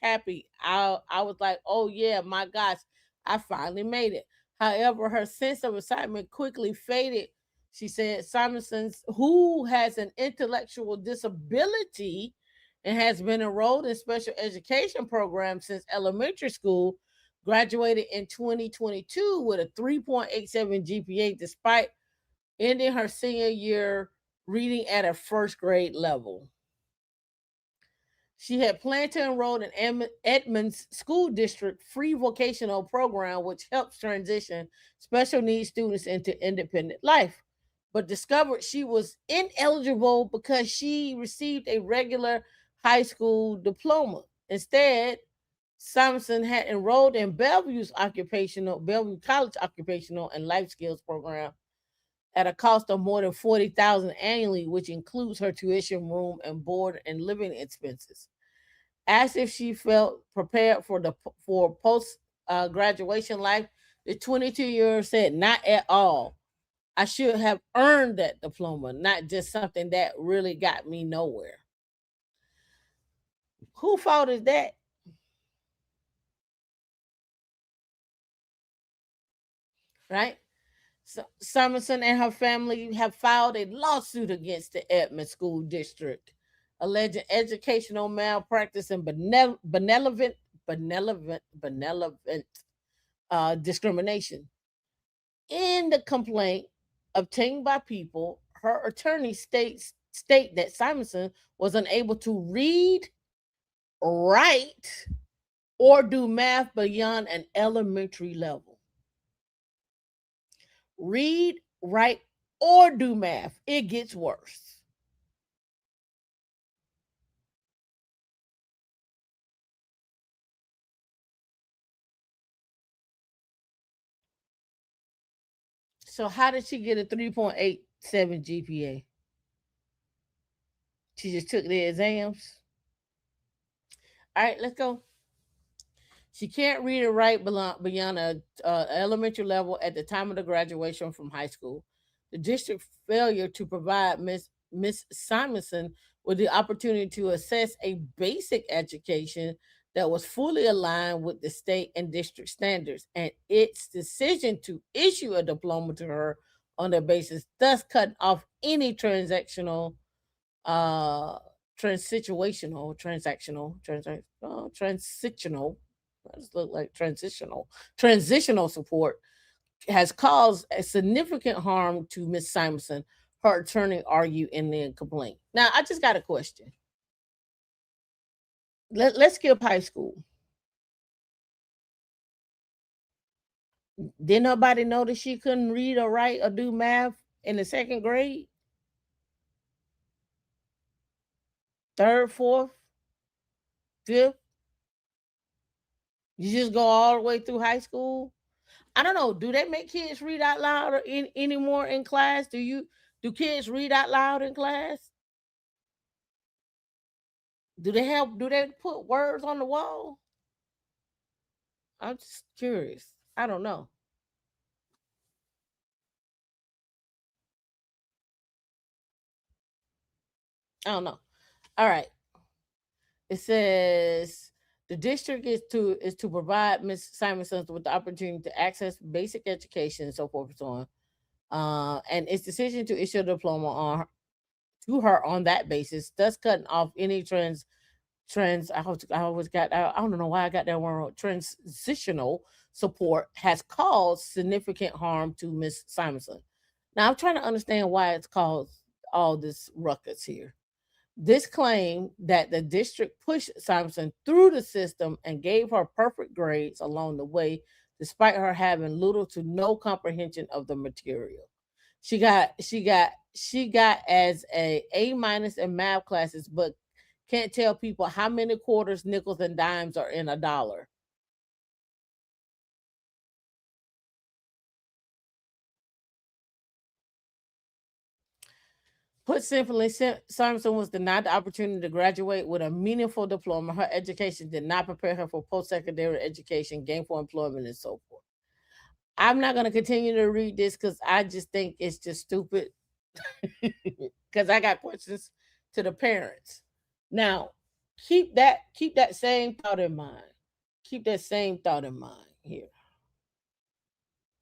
happy. I was like, oh yeah, my gosh, I finally made it. However, her sense of excitement quickly faded. She said Simonson's, who has an intellectual disability and has been enrolled in special education programs since elementary school, graduated in 2022 with a 3.87 GPA despite ending her senior year reading at a first grade level. She had planned to enroll in Edmonds School District free vocational program, which helps transition special needs students into independent life, but discovered she was ineligible because she received a regular high school diploma. Instead, Simonson had enrolled in Bellevue College Occupational and Life Skills program at a cost of more than $40,000 annually, which includes her tuition, room, and board and living expenses. Asked if she felt prepared for post graduation life, the 22-year-old said, "Not at all. I should have earned that diploma, not just something that really got me nowhere." Who fault is that? Right? So Summerson and her family have filed a lawsuit against the Edmond School District, alleging educational malpractice and benevolent discrimination. In the complaint obtained by People, her attorney state that Simonson was unable to read, write, or do math beyond an elementary level. Read, write, or do math. It gets worse. So how did she get a 3.87 GPA? She just took the exams. All right, let's go. She can't read or write beyond a elementary level at the time of the graduation from high school. The district failure to provide Miss Simonson with the opportunity to assess a basic education that was fully aligned with the state and district standards, and its decision to issue a diploma to her on that basis, thus cutting off any uh transitional does look like transitional support, has caused a significant harm to Miss Simonson, her attorney argued in the complaint. Now I just got a question. Let's skip high school. Did nobody notice she couldn't read or write or do math in the second grade, third, fourth, fifth? You just go all the way through high school. I don't know. Do they make kids read out loud or anymore in class? Do kids read out loud in class? Do they put words on the wall? I'm just curious. I don't know. I don't know. All right. It says the district is to provide Miss Simonson with the opportunity to access basic education and so forth and so on. And its decision to issue a diploma to her on that basis, thus cutting off any I don't know why I got that one wrong. Transitional support has caused significant harm to Miss Simonson. Now I'm trying to understand why it's caused all this ruckus here. This claim that the district pushed Simonson through the system and gave her perfect grades along the way, despite her having little to no comprehension of the material. She got as A minus in math classes, but can't tell people how many quarters, nickels, and dimes are in a dollar. Put simply, Simonson was denied the opportunity to graduate with a meaningful diploma. Her education did not prepare her for post-secondary education, gainful employment, and so forth. I'm not going to continue to read this because I just think it's just stupid. Because I got questions to the parents. Now, keep that same thought in mind. Keep that same thought in mind here.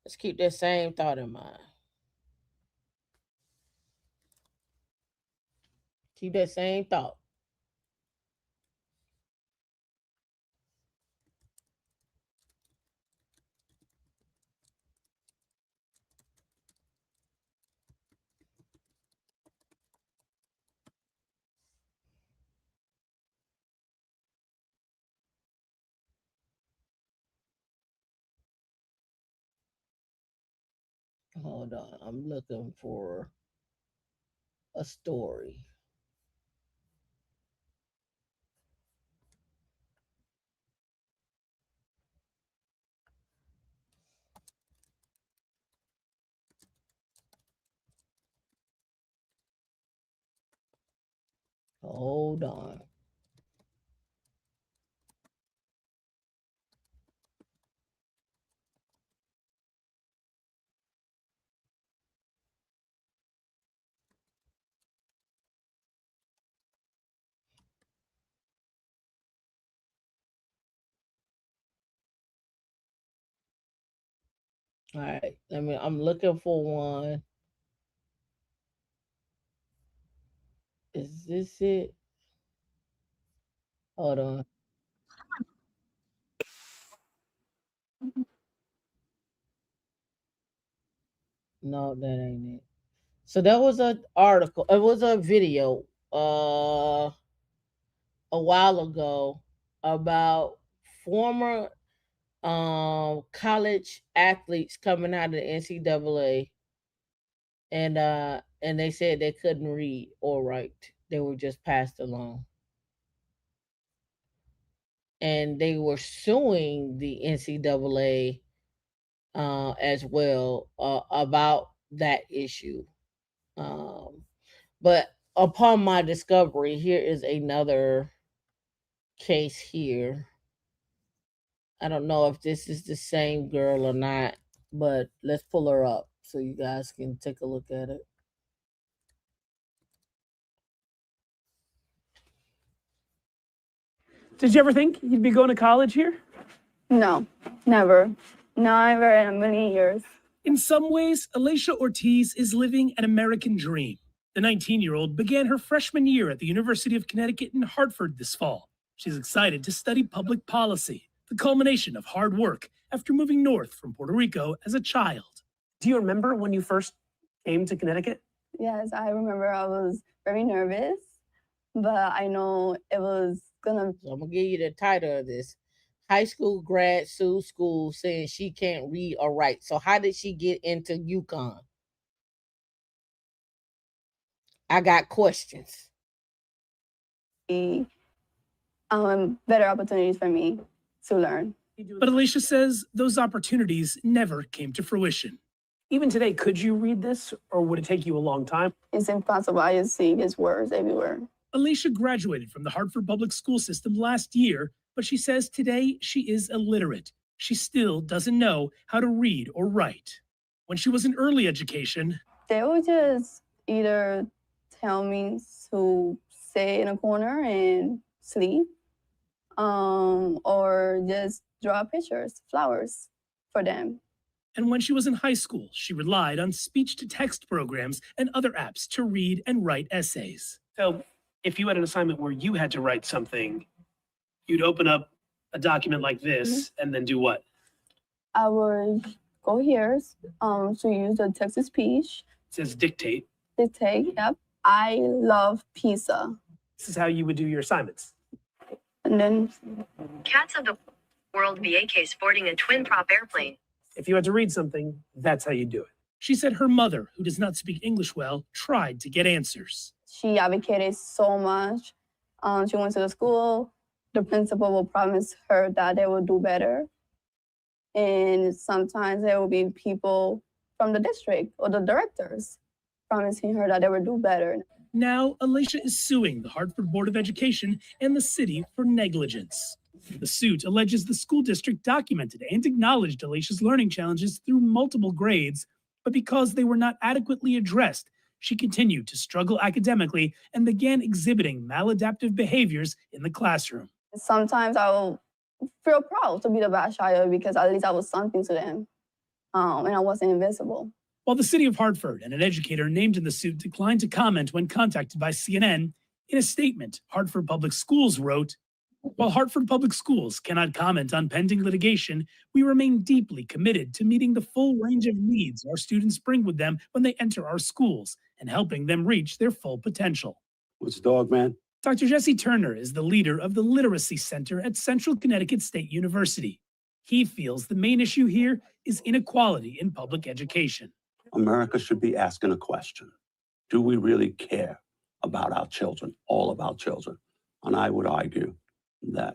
Let's keep that same thought in mind. Keep that same thought. Hold on. I'm looking for a story. Hold on. All right. I'm looking for one. Is this it? Hold on. No, that ain't it. So there was an article. It was a video a while ago about former college athletes coming out of the NCAA, and they said they couldn't read or write. They were just passed along. And they were suing the NCAA as well about that issue. But upon my discovery, here is another case here. I don't know if this is the same girl or not, but let's pull her up so you guys can take a look at it. Did you ever think you'd be going to college here? No, never. Never in a million years. In some ways, Alicia Ortiz is living an American dream. The 19-year-old began her freshman year at the University of Connecticut in Hartford this fall. She's excited to study public policy, the culmination of hard work after moving north from Puerto Rico as a child. Do you remember when you first came to Connecticut? Yes, I remember I was very nervous, but I know it was gonna. So I'm gonna give you the title of this. High school grad sues school saying she can't read or write. So how did she get into UConn? I got questions. Better opportunities for me to learn. But Alicia says those opportunities never came to fruition. Even today, could you read this, or would it take you a long time? It's impossible. I just see these words everywhere. Alicia graduated from the Hartford Public School System last year, but she says today she is illiterate. She still doesn't know how to read or write. When she was in early education, They would just either tell me to sit in a corner and sleep, or just draw pictures, flowers for them. and when she was in high school, she relied on speech-to-text programs and other apps to read and write essays. So if you had an assignment where you had to write something, you'd open up a document like this and then do what? I would go here to use the text-to-speech. It says dictate. Dictate, yep. I love pizza. This is how you would do your assignments. And then Cats of the World VAK sporting a twin prop airplane. If you had to read something, that's how you do it. She said her mother, who does not speak English well, tried to get answers. she advocated so much. She went to the school. The principal will promise her that they will do better. And sometimes there will be people from the district or the directors promising her that they will do better. Now, Alicia is suing the Hartford Board of Education and the city for negligence. The suit alleges the school district documented and acknowledged Alicia's learning challenges through multiple grades, but because they were not adequately addressed, she continued to struggle academically and began exhibiting maladaptive behaviors in the classroom. Sometimes I will feel proud to be the bad child because at least I was something to them, and I wasn't invisible. While the city of Hartford and an educator named in the suit declined to comment when contacted by CNN, in a statement, Hartford Public Schools wrote, "While Hartford Public Schools cannot comment on pending litigation, we remain deeply committed to meeting the full range of needs our students bring with them when they enter our schools and helping them reach their full potential." What's the dog, man? Dr. Jesse Turner is the leader of the Literacy Center at Central Connecticut State University. He feels the main issue here is inequality in public education. America should be asking a question. Do we really care about our children, all of our children? And I would argue that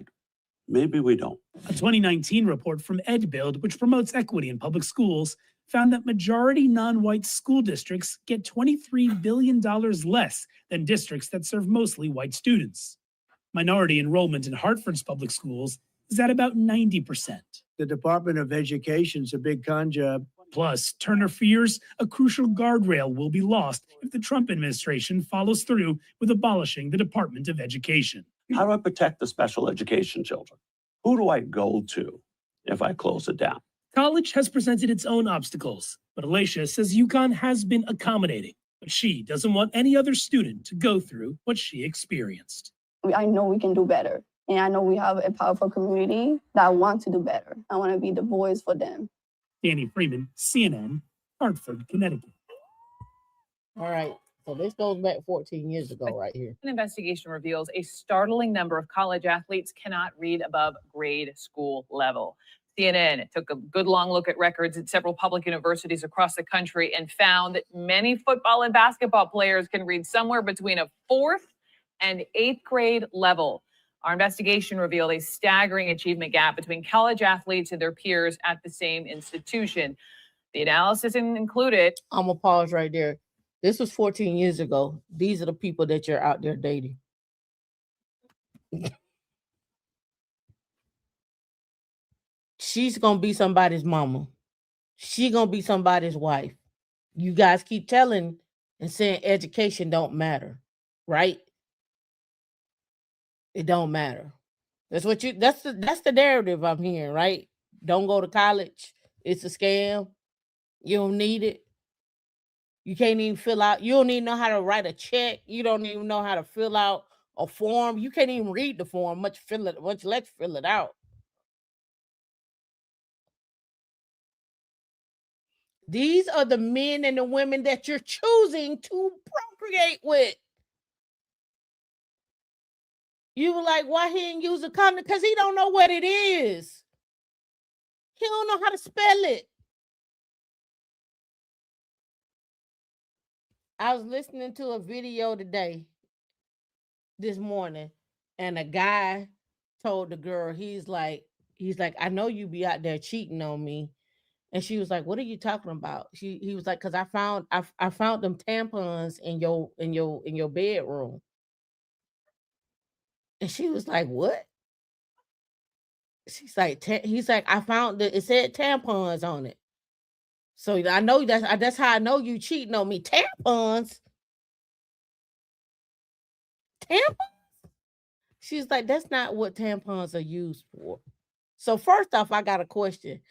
maybe we don't. A 2019 report from EdBuild, which promotes equity in public schools, found that majority non-white school districts get $23 billion less than districts that serve mostly white students. Minority enrollment in Hartford's public schools is at about 90%. The Department of Education's a big con job. Plus, Turner fears a crucial guardrail will be lost if the Trump administration follows through with abolishing the Department of Education. How do I protect the special education children? Who do I go to if I close it down? College has presented its own obstacles, but Alicia says UConn has been accommodating, but she doesn't want any other student to go through what she experienced. I know we can do better. And I know we have a powerful community that want to do better. I want to be the voice for them. Danny Freeman, CNN, Hartford, Connecticut. All right. So this goes back 14 years ago right here. An investigation reveals a startling number of college athletes cannot read above grade school level. CNN took a good long look at records at several public universities across the country and found that many football and basketball players can read somewhere between a 4th and 8th grade level. Our investigation revealed a staggering achievement gap between college athletes and their peers at the same institution. The analysis included. I'm gonna pause right there. This was 14 years ago. These are the people that you're out there dating. She's gonna be somebody's mama. She's gonna be somebody's wife. You guys keep telling and saying education don't matter, right? It don't matter. That's what you that's the narrative I'm hearing, right? Don't go to college. It's a scam. You don't need it. You can't even fill out, you don't even know how to write a check. You don't even know how to fill out a form. You can't even read the form, much less fill it out. These are the men and the women that you're choosing to procreate with. You were like, why he didn't use a condom? Because he don't know what it is. He don't know how to spell it. I was listening to a video this morning, and a guy told the girl, he's like, I know you be out there cheating on me. And she was like, what are you talking about? He was like, because I found them tampons in your bedroom. And she was like, what? She's like, he's like, I found it said tampons on it. So I know that's how I know you cheating on me. Tampons? Tampons? She's like, that's not what tampons are used for. So first off, I got a question.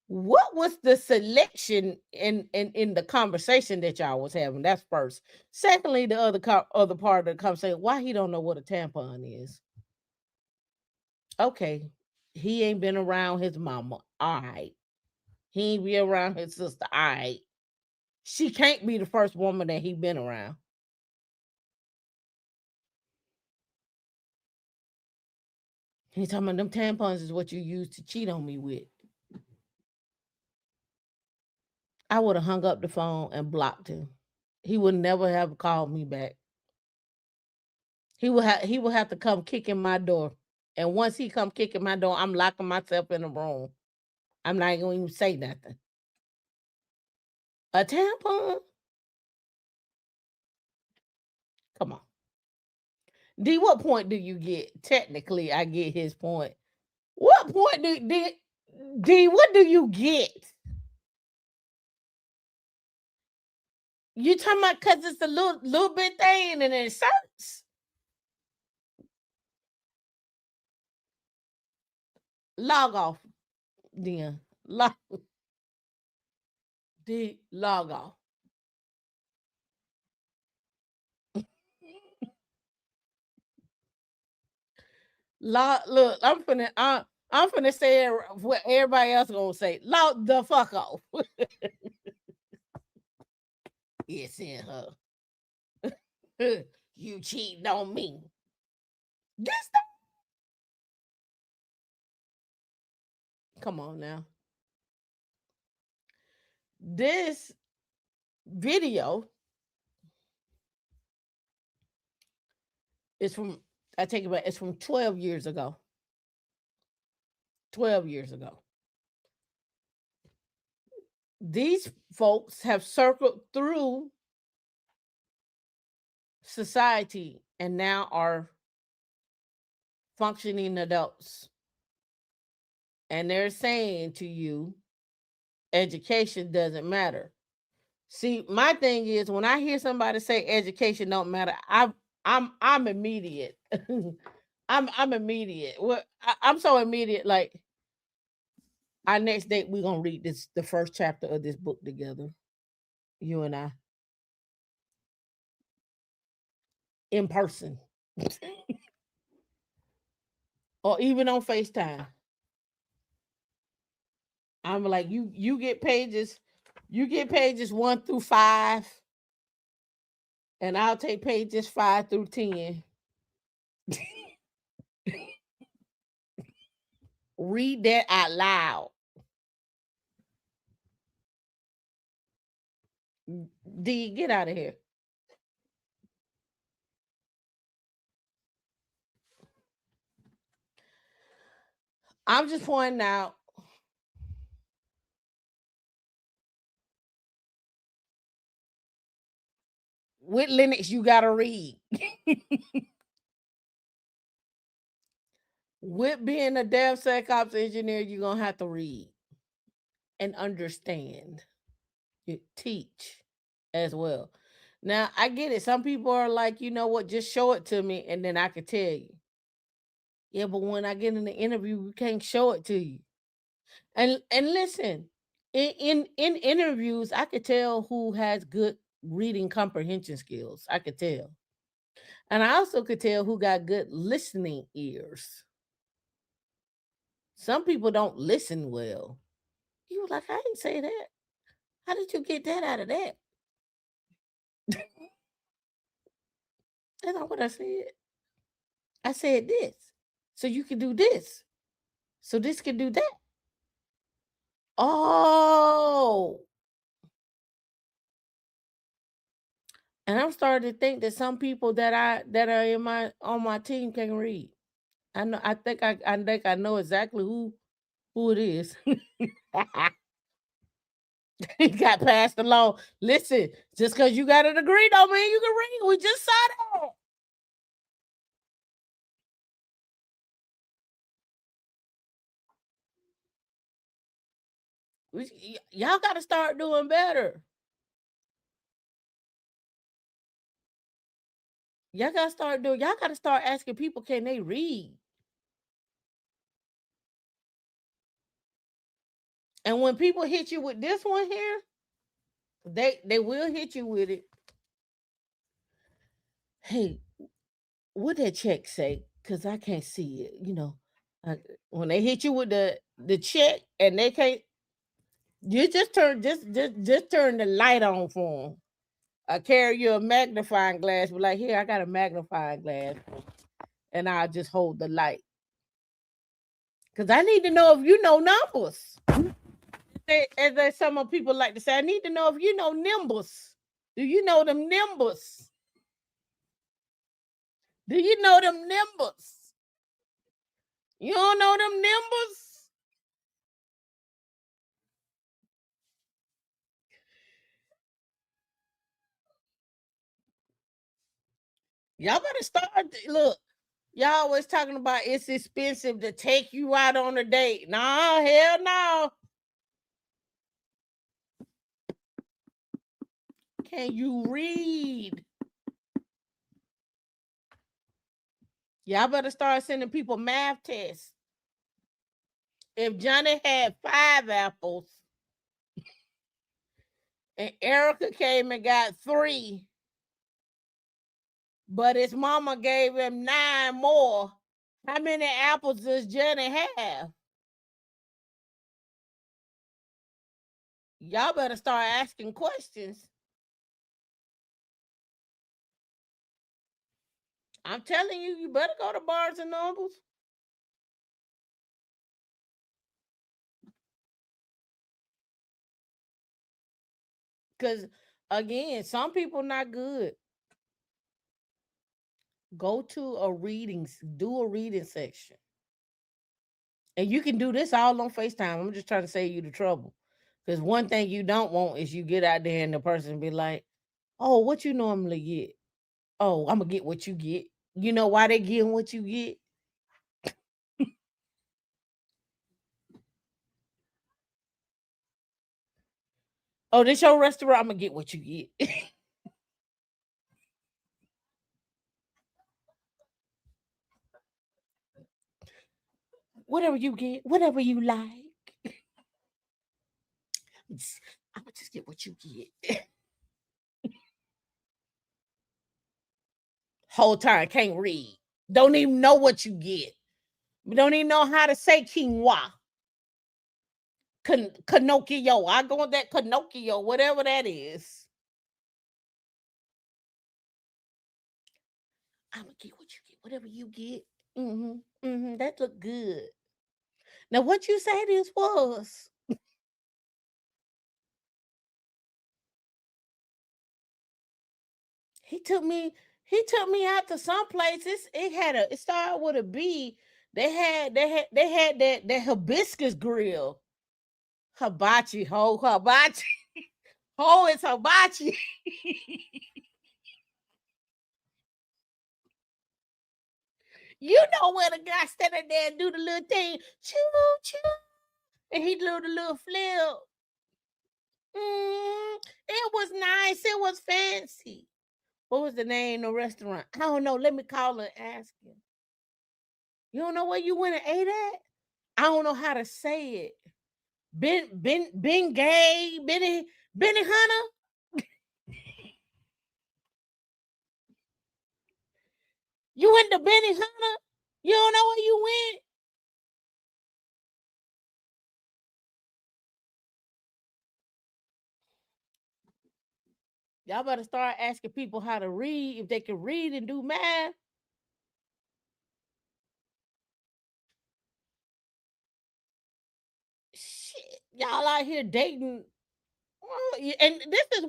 What was the selection in the conversation that y'all was having? That's first. Secondly, the other part of the conversation, why he don't know what a tampon is. Okay, he ain't been around his mama. All right. He ain't be around his sister. All right. She can't be the first woman that he been around. He's talking about them tampons is what you use to cheat on me with. I would have hung up the phone and blocked him. He would never have called me back. He would have to come kicking my door. And once he come kicking my door, I'm locking myself in the room. I'm not going to even say nothing. A tampon? Come on. D, what point do you get? Technically, I get his point. What point D, what do you get? You talking about because it's a little bit thing and it Certs? Log off, then. Log off. Look, I'm finna say what everybody else gonna say. Log the fuck off. It's in her. You cheating on me. This Come on now. This video is from, I take it back, it's from 12 years ago. 12 years ago. These folks have circled through society and now are functioning adults. And they're saying to you, education doesn't matter. See, my thing is when I hear somebody say education don't matter, I'm immediate. I'm immediate. I'm so immediate. Like our next date, we're gonna read the first chapter of this book together, you and I, in person, or even on FaceTime. I'm like, you get pages 1 through 5, and I'll take pages 5 through 10. Read that out loud. D, get out of here. I'm just pointing out with Linux, you got to read. With being a DevSecOps engineer, you're going to have to read and understand. You teach as well. Now, I get it. Some people are like, you know what, just show it to me and then I can tell you. Yeah, but when I get in the interview, we can't show it to you. And listen, in interviews, I could tell who has good reading comprehension skills. I could tell. And I also could tell who got good listening ears. Some people don't listen well. You was like, I didn't say that. How did you get that out of that? That's not what I said. I said this. So you can do this. So this can do that. Oh. And I'm starting to think that some people that are on my team can read. I think I know exactly who it is. He got passed along. Listen, just because you got a degree don't mean you can read. We just saw that. Y'all got to start doing better. Y'all got to start asking people, can they read? And when people hit you with this one here, they will hit you with it. Hey, what that check say? Because I can't see it. You know, when they hit you with the check and they can't, you just turn the light on for them. I carry you a magnifying glass, but like, here, I got a magnifying glass, and I'll just hold the light. Because I need to know if you know numbers. As some people like to say, I need to know if you know nimbus. Do you know them nimbus? Do you know them nimbus? You don't know them nimbus? Y'all better start. Look, y'all always talking about it's expensive to take you out on a date. Nah, hell no. Can you read? Y'all better start sending people math tests. If Johnny had 5 apples and Erica came and got 3, but his mama gave him 9 more, how many apples does Johnny have? Y'all better start asking questions. I'm telling you, you better go to Barnes and Nobles. Because again, some people not good. Go to do a reading section. And you can do this all on FaceTime. I'm just trying to save you the trouble. Because one thing you don't want is you get out there and the person be like, oh, what you normally get? Oh, I'm going to get what you get. You know why they getting what you get? Oh, this your restaurant? I'm going to get what you get. Whatever you get, whatever you like. I'm going to just get what you get. Whole time, can't read. Don't even know what you get. We don't even know how to say quinoa. Pinocchio. I go with that Pinocchio, whatever that is. I'm going to get what you get, whatever you get. That look good. Now, what you say this was? He took me out to some places. It started with a B. They had that hibiscus grill. Hibachi, hibachi. It's hibachi. You know where the guy standing there and do the little thing, choo choo, and he do the little flip. It was nice. It was fancy. What was the name of the restaurant? I don't know. Let me call and ask him. You don't know where you went and ate at? I don't know how to say it. Ben Gay, Benny Hunter. You went to Benny Hunter? You don't know where you went? Y'all better start asking people how to read if they can read and do math. Shit, y'all out here dating. And this is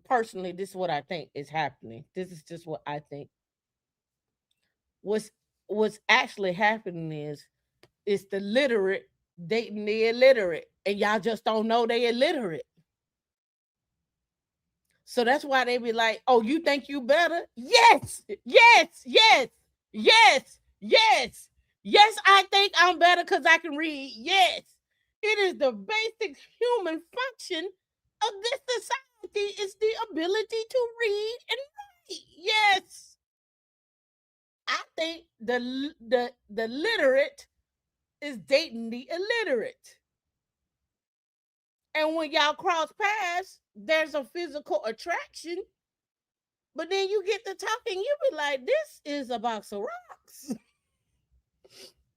personally, this is what I think is happening. This is just what I think. What's actually happening is it's the literate dating the illiterate, and y'all just don't know they illiterate. So that's why they be like, oh, you think you better? Yes, I think I'm better because I can read. Yes, it is the basic human function of this society. It's the ability to read and write. Yes, I think the literate is dating the illiterate. And when y'all cross paths, there's a physical attraction. But then you get to talking, you be like, this is a box of rocks.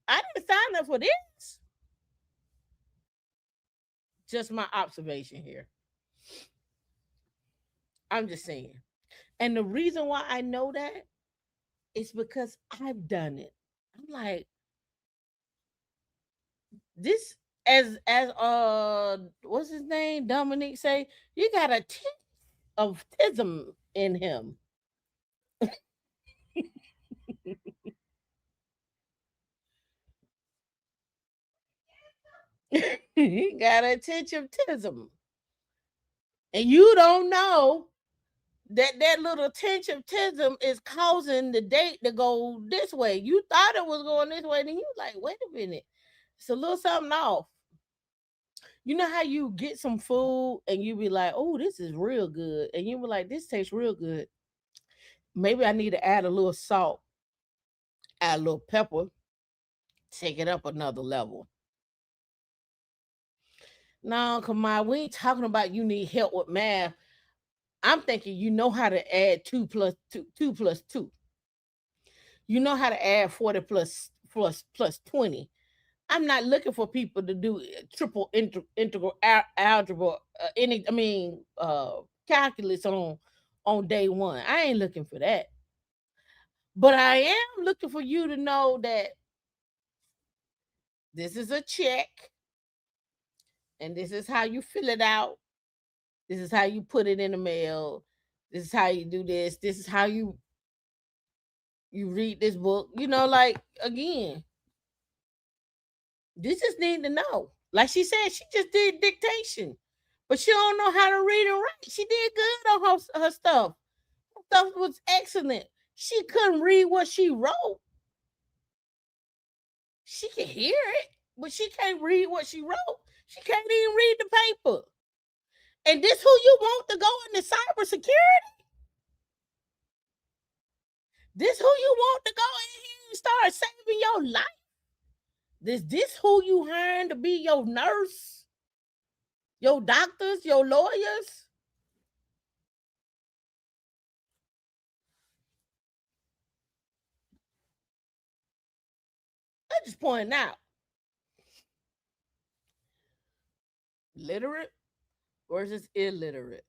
I didn't sign up for this. Just my observation here. I'm just saying. And the reason why I know that is because I've done it. I'm like, this as what's his name? Dominique say, you got a tint of tism in him. He got a tinge of tism. And you don't know that little tinge of tism is causing the date to go this way. You thought it was going this way, then you like, wait a minute. It's a little something off. You know how you get some food and you be like, oh, this is real good. And you be like, this tastes real good. Maybe I need to add a little salt, add a little pepper, take it up another level. No, Kamai, we ain't talking about you need help with math. I'm thinking you know how to add 2 plus 2 plus 2. You know how to add 40 plus 20. I'm not looking for people to do triple integral algebra, calculus on day one. I ain't looking for that. But I am looking for you to know that this is a check, and this is how you fill it out. This is how you put it in the mail. This is how you do this. This is how you read this book. You know, like, again, this just need to know. Like she said, she just did dictation, but she don't know how to read and write. She did good on her stuff. Her stuff was excellent. She couldn't read what she wrote. She can hear it, but she can't read what she wrote. She can't even read the paper. And this who you want to go into cybersecurity? This who you want to go in here and start saving your life? This who you hiring to be your nurse, your doctors, your lawyers? I'm just pointing out. Literate versus illiterate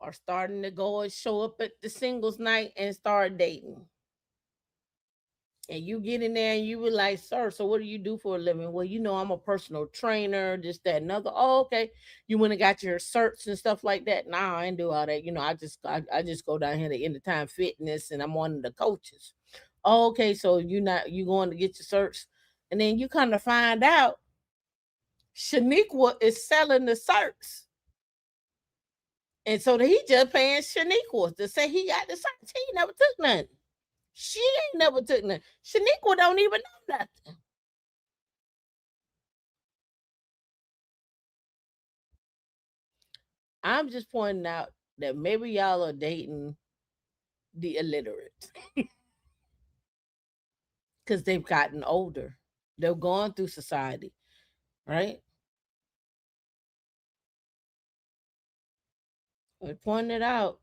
are starting to go and show up at the singles night and start dating. And you get in there and you be like, sir, so what do you do for a living? Well, you know, I'm a personal trainer, this, that, and other. Oh, okay. You went and got your certs and stuff like that. Nah, I ain't do all that. You know, I just go down here to Anytime Fitness and I'm one of the coaches. Oh, okay, so you going to get your certs, and then you kind of find out Shaniqua is selling the certs. And so he just paying Shaniqua to say he got the certs. He never took nothing. She ain't never took nothing. Shaniqua don't even know nothing. I'm just pointing out that maybe y'all are dating the illiterate because they've gotten older. They're going through society, right? I pointed it out.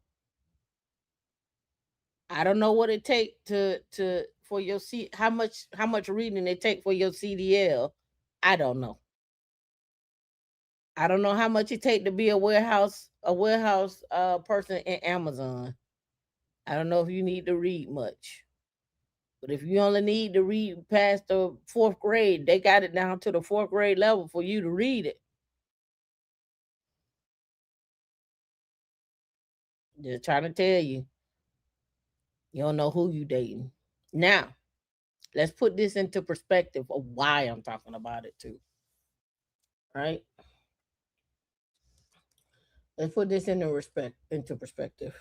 I don't know what it take to for your how much reading it take for your CDL. I don't know. I don't know how much it take to be a warehouse person in Amazon. I don't know if you need to read much. But if you only need to read past the 4th grade, they got it down to the 4th grade level for you to read it. Just trying to tell you. You don't know who you dating. Now, let's put this into perspective of why I'm talking about it too. Right? Let's put this into perspective.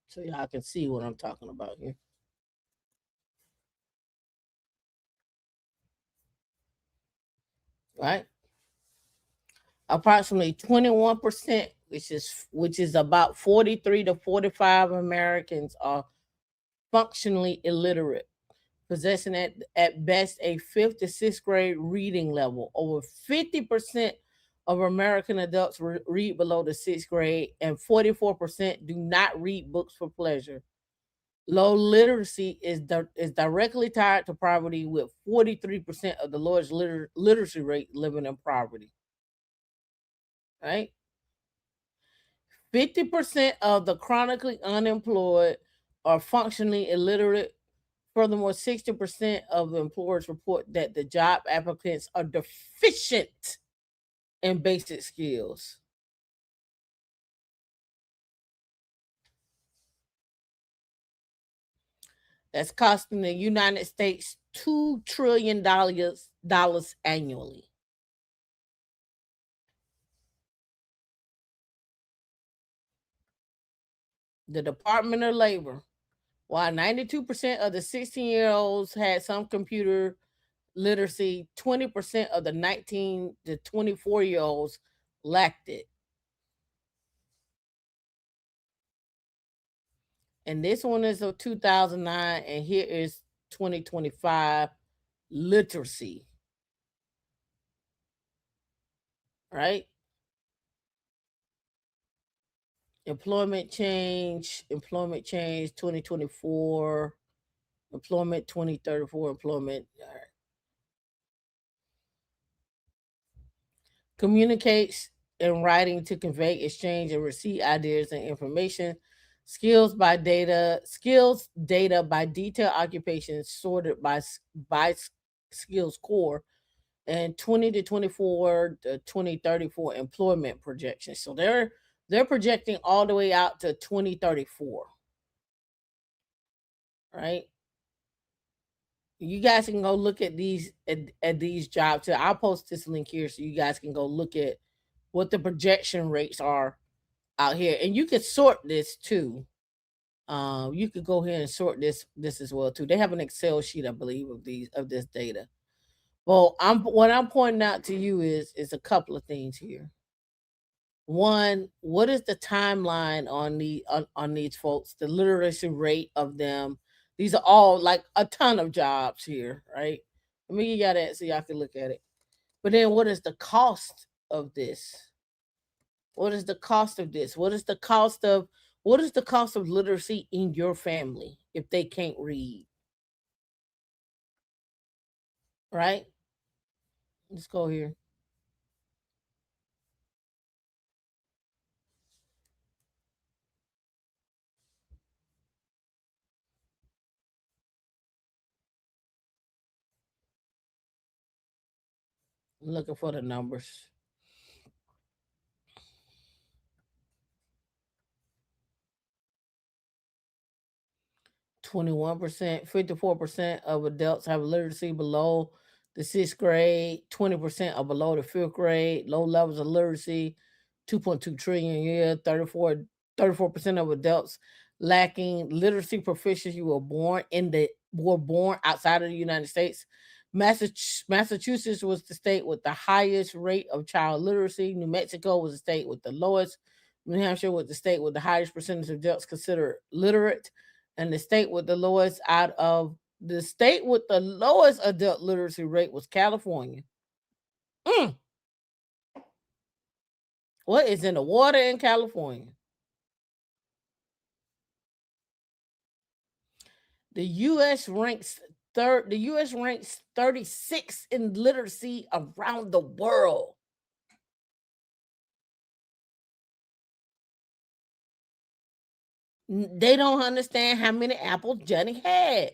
So y'all can see what I'm talking about here. Right? Approximately 21%, which is about 43 to 45 Americans are functionally illiterate, possessing at best a 5th to 6th grade reading level. Over 50% of American adults read below the 6th grade, and 44% do not read books for pleasure. Low literacy is directly tied to poverty, with 43% of the lowest literacy rate living in poverty. Right? 50% of the chronically unemployed are functionally illiterate. Furthermore, 60% of employers report that the job applicants are deficient in basic skills. That's costing the United States $2 trillion annually. The Department of Labor, while 92% of the 16-year-olds had some computer literacy, 20% of the 19 to 24-year-olds lacked it. And this one is of 2009, and here is 2025 literacy. Right? Employment change 2024, employment 2034, employment. All right. Communicates in writing to convey, exchange, and receive ideas and information. Skills data by detailed occupations sorted by skills core, and 20 to 24 to 2034 employment projections. So they're projecting all the way out to 2034. Right? You guys can go look at these jobs. I'll post this link here so you guys can go look at what the projection rates are out here, and you can sort this too. You could go here and sort this as well too. They have an Excel sheet, I believe, of this data. Well, what I'm pointing out to you is a couple of things here. One, what is the timeline on these folks? The literacy rate of them. These are all like a ton of jobs here, right? Let me give you that so y'all can look at it. But then, what is the cost of this? What is the cost of this? What is the cost of literacy in your family if they can't read? Right? Let's go here. I'm looking for the numbers. 21%, 54% of adults have literacy below the 6th grade, 20% are below the 5th grade, low levels of literacy, 2.2 trillion a year, 34% of adults lacking literacy proficiency were born outside of the United States. Massachusetts was the state with the highest rate of child literacy. New Mexico was the state with the lowest. New Hampshire was the state with the highest percentage of adults considered literate. And the state with the lowest adult literacy rate was California. What is in the water in California? The U.S. ranks 36 in literacy around the world. They don't understand how many apples Johnny had.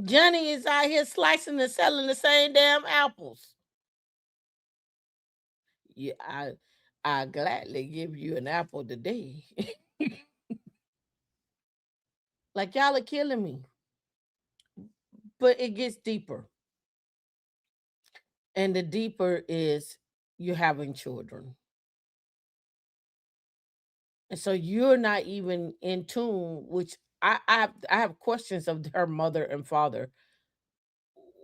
Johnny is out here slicing and selling the same damn apples. Yeah, I gladly give you an apple today. Like, y'all are killing me. But it gets deeper. And the deeper is you're having children. And so you're not even in tune, which I have questions of her mother and father.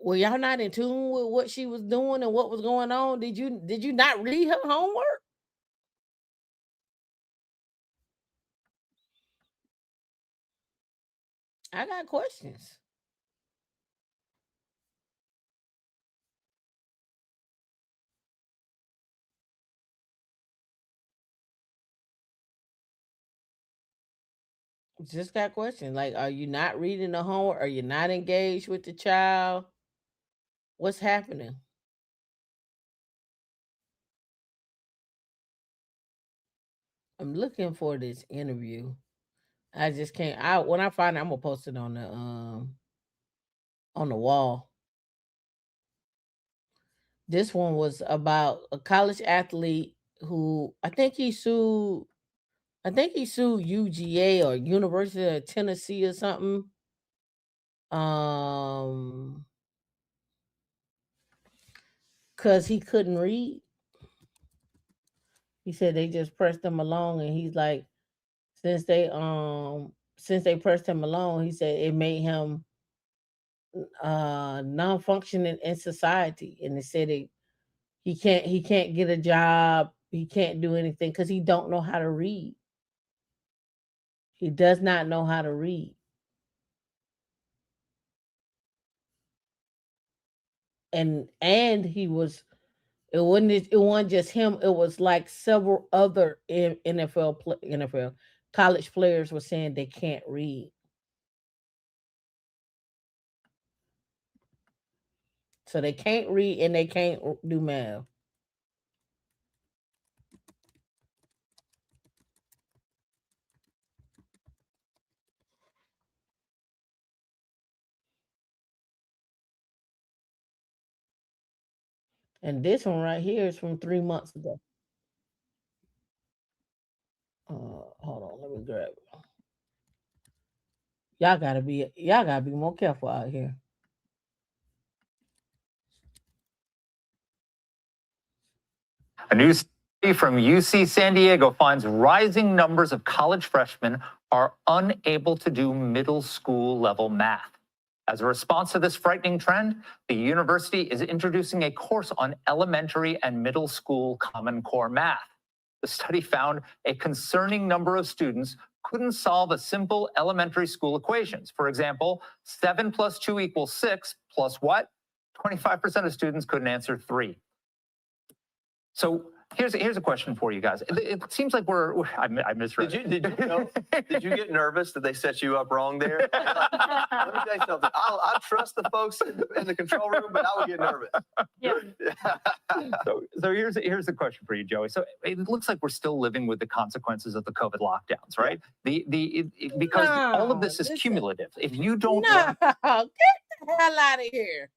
Were y'all not in tune with what she was doing and what was going on? Did you not read her homework? I got questions. Just got questions. Like, are you not reading the homework? Are you not engaged with the child? What's happening? I'm looking for this interview. I just can't. When I find it, I'm gonna post it on the wall. This one was about a college athlete who I think he sued UGA or University of Tennessee or something. Cause he couldn't read. He said they just pressed him along, and he's like, since they pressed him along, he said it made him non-functioning in society. And they said he can't get a job, he can't do anything because he don't know how to read. He does not know how to read. And it wasn't just him, it was like several other NFL college players were saying they can't read. So they can't read and they can't do math. And this one right here is from 3 months ago. Hold on, let me grab it. Y'all gotta be more careful out here. A new study from UC San Diego finds rising numbers of college freshmen are unable to do middle school level math. As a response to this frightening trend, the university is introducing a course on elementary and middle school Common Core math. The study found a concerning number of students couldn't solve a simple elementary school equations. For example, 7 + 2 = 6 plus what? 25% of students couldn't answer 3. So Here's a question for you guys. It seems like I misread. Did you get nervous that they set you up wrong there? Let me tell you something. I trust the folks in the control room, but I would get nervous. Yeah. So here's the question for you, Joey. So it looks like we're still living with the consequences of the COVID lockdowns, right? Because all of this is cumulative. If you don't get the hell out of here.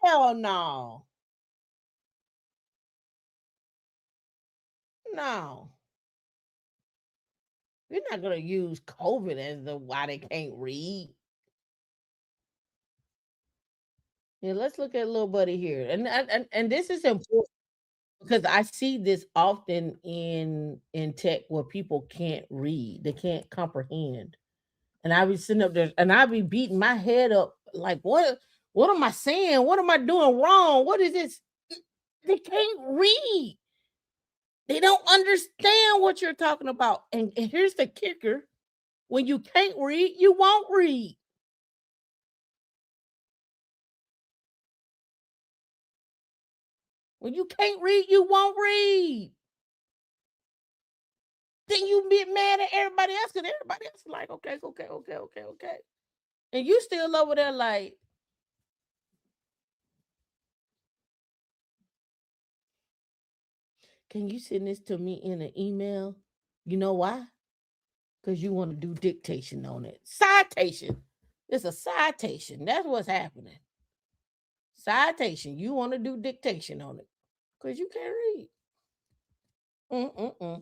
Hell no. No. You're not going to use COVID as the why they can't read. Yeah, let's look at little buddy here. And this is important because I see this often in tech where people can't read. They can't comprehend. And I be sitting up there and I be beating my head up like, what am I saying? What am I doing wrong? What is this? They can't read. They don't understand what you're talking about. And here's the kicker. When you can't read, you won't read. When you can't read, you won't read. Then you get mad at everybody else because everybody else is like, okay. And you still over there like, can you send this to me in an email? You know why? Because you want to do dictation on it. Citation. It's a citation. That's what's happening. Citation. You want to do dictation on it because you can't read.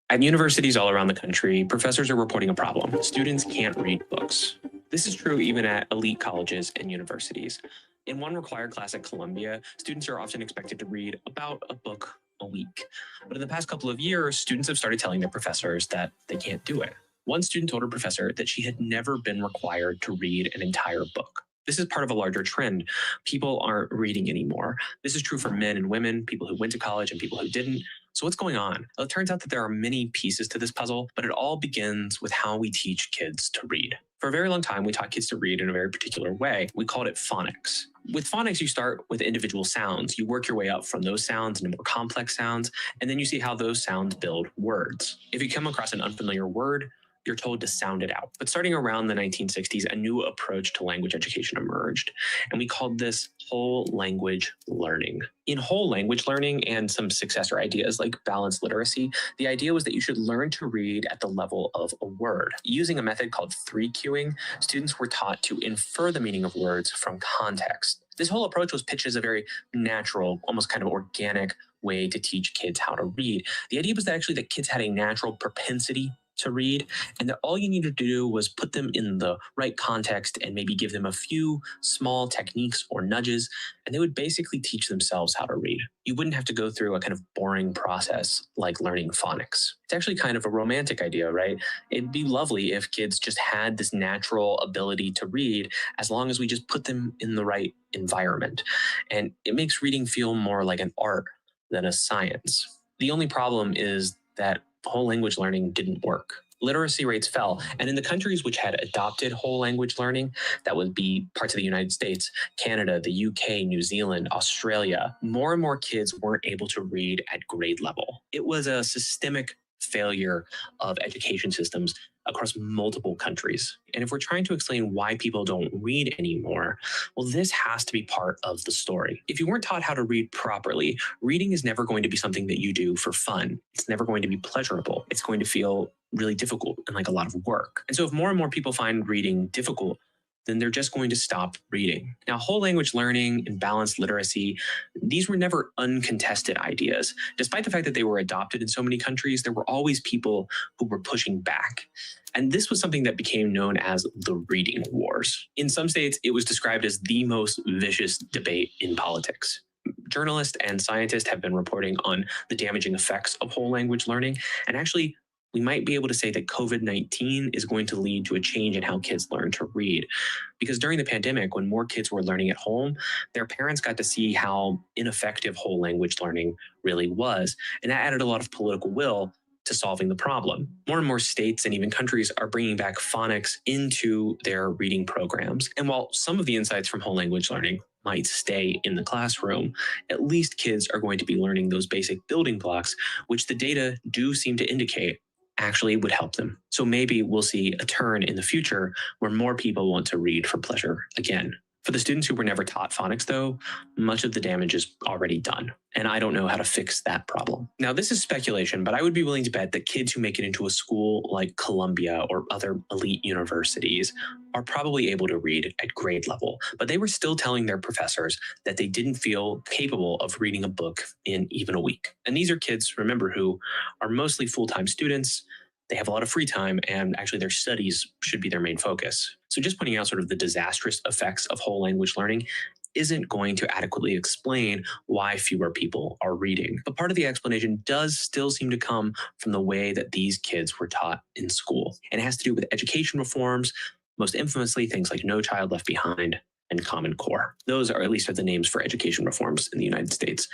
At universities all around the country, professors are reporting a problem. Students can't read books. This is true even at elite colleges and universities. In one required class at Columbia, students are often expected to read about a book a week. But in the past couple of years, students have started telling their professors that they can't do it. One student told her professor that she had never been required to read an entire book. This is part of a larger trend. People aren't reading anymore. This is true for men and women, people who went to college and people who didn't. So what's going on? Well, it turns out that there are many pieces to this puzzle, but it all begins with how we teach kids to read. For a very long time, we taught kids to read in a very particular way. We called it phonics. With phonics, you start with individual sounds. You work your way up from those sounds into more complex sounds, and then you see how those sounds build words. If you come across an unfamiliar word, you're told to sound it out. But starting around the 1960s, a new approach to language education emerged, and we called this whole language learning. In whole language learning and some successor ideas like balanced literacy, the idea was that you should learn to read at the level of a word. Using a method called 3-cueing, students were taught to infer the meaning of words from context. This whole approach was pitched as a very natural, almost kind of organic way to teach kids how to read. The idea was that actually that kids had a natural propensity to read, and that all you needed to do was put them in the right context and maybe give them a few small techniques or nudges, and they would basically teach themselves how to read. You wouldn't have to go through a kind of boring process like learning phonics. It's actually kind of a romantic idea, right? It'd be lovely if kids just had this natural ability to read as long as we just put them in the right environment. And it makes reading feel more like an art than a science. The only problem is that whole language learning didn't work. Literacy rates fell, and in the countries which had adopted whole language learning, that would be parts of the United States, Canada, the UK, New Zealand, Australia, more and more kids weren't able to read at grade level. It was a systemic failure of education systems across multiple countries. And if we're trying to explain why people don't read anymore, well, this has to be part of the story. If you weren't taught how to read properly, reading is never going to be something that you do for fun. It's never going to be pleasurable. It's going to feel really difficult and like a lot of work. And so if more and more people find reading difficult, then they're just going to stop reading. Now, whole language learning and balanced literacy, these were never uncontested ideas. Despite the fact that they were adopted in so many countries, there were always people who were pushing back. And this was something that became known as the reading wars. In some states, it was described as the most vicious debate in politics. Journalists and scientists have been reporting on the damaging effects of whole language learning, and actually, we might be able to say that COVID-19 is going to lead to a change in how kids learn to read. Because during the pandemic, when more kids were learning at home, their parents got to see how ineffective whole language learning really was. And that added a lot of political will to solving the problem. More and more states and even countries are bringing back phonics into their reading programs. And while some of the insights from whole language learning might stay in the classroom, at least kids are going to be learning those basic building blocks, which the data do seem to indicate actually would help them. So maybe we'll see a turn in the future where more people want to read for pleasure again. For the students who were never taught phonics, though, much of the damage is already done, and I don't know how to fix that problem. Now, this is speculation, but I would be willing to bet that kids who make it into a school like Columbia or other elite universities are probably able to read at grade level, but they were still telling their professors that they didn't feel capable of reading a book in even a week. And these are kids, remember, who are mostly full-time students. They have a lot of free time, and actually their studies should be their main focus. So just pointing out sort of the disastrous effects of whole language learning isn't going to adequately explain why fewer people are reading. But part of the explanation does still seem to come from the way that these kids were taught in school. And it has to do with education reforms, most infamously things like No Child Left Behind and Common Core. Those are at least the names for education reforms in the United States.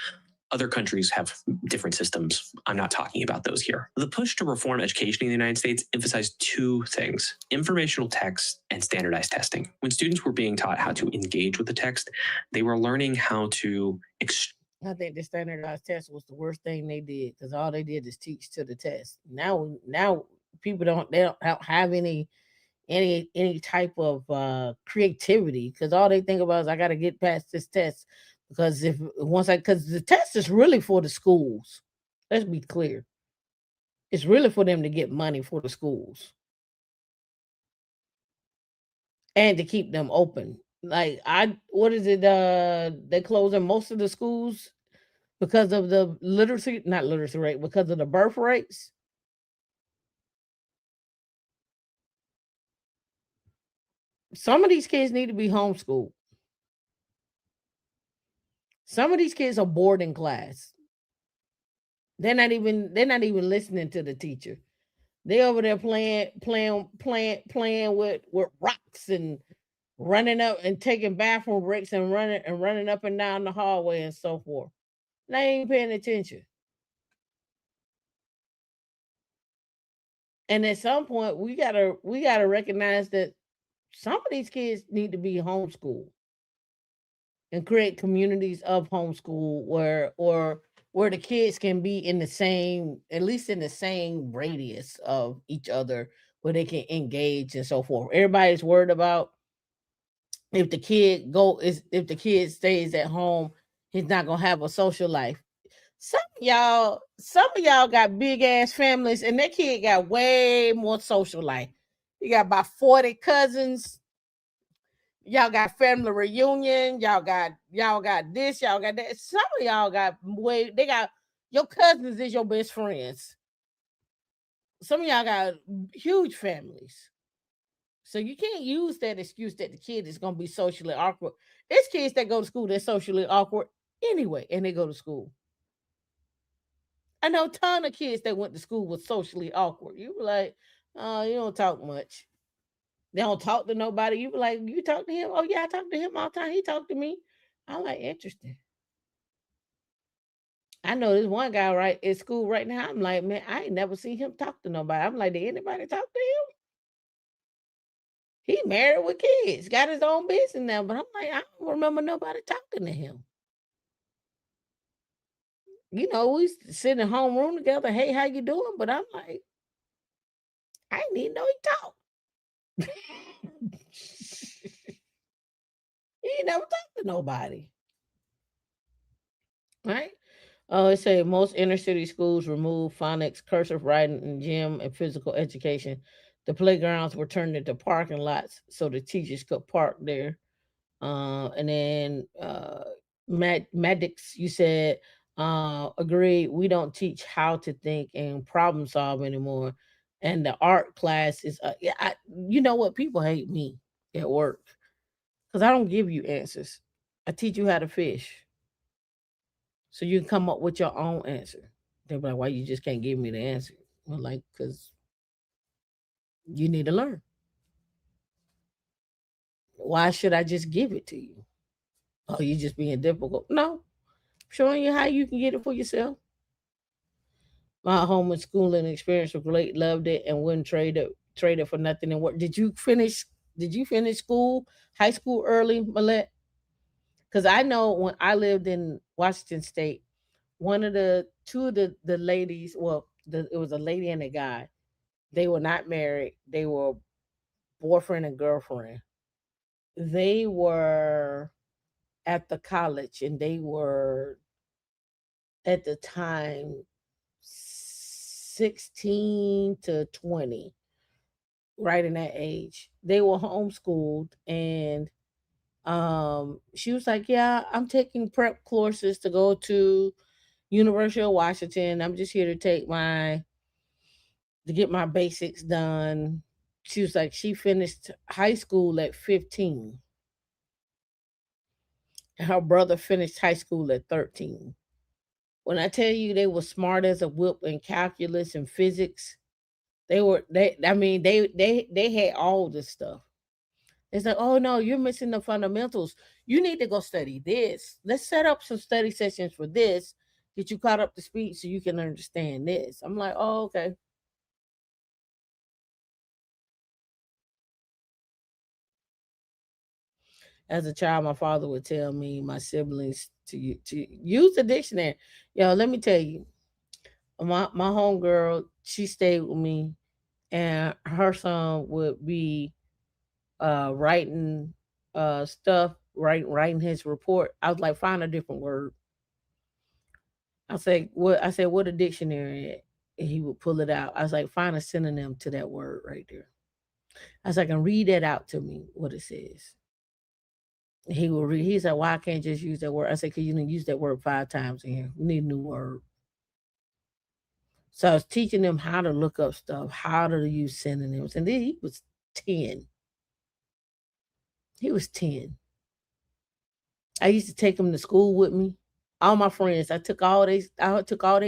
Other countries have different systems. I'm not talking about those here. The push to reform education in the United States emphasized two things: informational text and standardized testing. When students were being taught how to engage with the text, they were learning how to I think the standardized test was the worst thing they did, because all they did is teach to the test. Now people don't have any type of creativity, because all they think about is, I got to get past this test. Because because the test is really for the schools. Let's be clear. It's really for them to get money for the schools and to keep them open. Like what is it? They closing most of the schools because of the not literacy rate, because of the birth rates. Some of these kids need to be homeschooled. Some of these kids are boarding class. They're not even listening to the teacher. They over there playing with rocks and running up and taking bathroom breaks and running up and down the hallway and so forth. They ain't paying attention. And at some point, we gotta recognize that some of these kids need to be homeschooled and create communities of homeschool where the kids can be in the same, at least in the same radius of each other, where they can engage and so forth. Everybody's worried about if the kid stays at home, he's not gonna have a social life. Some of y'all got big ass families, and that kid got way more social life. You got about 40 cousins. Y'all got family reunion. Y'all got this. Y'all got that. Some of y'all got they got your cousins is your best friends. Some of y'all got huge families. So you can't use that excuse that the kid is gonna be socially awkward. There's kids that go to school that's socially awkward anyway, and they go to school. I know a ton of kids that went to school was socially awkward. You were like, oh, you don't talk much. They don't talk to nobody. You be like, you talk to him? Oh, yeah, I talk to him all the time. He talked to me. I'm like, interesting. I know this one guy right at school right now. I'm like, man, I ain't never seen him talk to nobody. I'm like, did anybody talk to him? He married with kids, got his own business now. But I'm like, I don't remember nobody talking to him. You know, we sit in homeroom together. Hey, how you doing? But I'm like, I didn't even know he talked. He ain't never talked to nobody. Right? Oh, it say most inner city schools remove phonics, cursive writing, and gym and physical education. The playgrounds were turned into parking lots so the teachers could park there. And then Maddox, you said, agreed, we don't teach how to think and problem solve anymore. And the art class is, you know what? People hate me at work because I don't give you answers. I teach you how to fish. So you can come up with your own answer. They're like, why you just can't give me the answer? Well, like, because you need to learn. Why should I just give it to you? Oh, you just being difficult. No, showing you how you can get it for yourself. My homeschooling experience was great, loved it, and wouldn't trade it for nothing in work. Did you finish school, high school early, Millette? Because I know when I lived in Washington State, two of the ladies, well, it was a lady and a guy. They were not married. They were boyfriend and girlfriend. They were at the college, and they were at the time 16 to 20, right in that age. They were homeschooled, and she was like, yeah, I'm taking prep courses to go to University of Washington. I'm just here to get my basics done. She was like, she finished high school at 15. And her brother finished high school at 13. When I tell you they were smart as a whip in calculus and physics, they had all this stuff. It's like, oh no, you're missing the fundamentals. You need to go study this. Let's set up some study sessions for this, get you caught up to speed so you can understand this. I'm like, oh, okay. As a child, my father would tell me, my siblings, to use the dictionary. Yo, let me tell you, my homegirl, she stayed with me, and her son would be writing stuff, writing his report. I was like, find a different word. I said, what a dictionary at? And he would pull it out. I was like, find a synonym to that word right there. I was like, and read that out to me, what it says. He will read. He said, why I can't just use that word? I said, because you didn't use that word 5 times in here. We need a new word. So I was teaching them how to look up stuff, how to use synonyms. And then he was 10. He was 10. I used to take him to school with me. All my friends, I took all their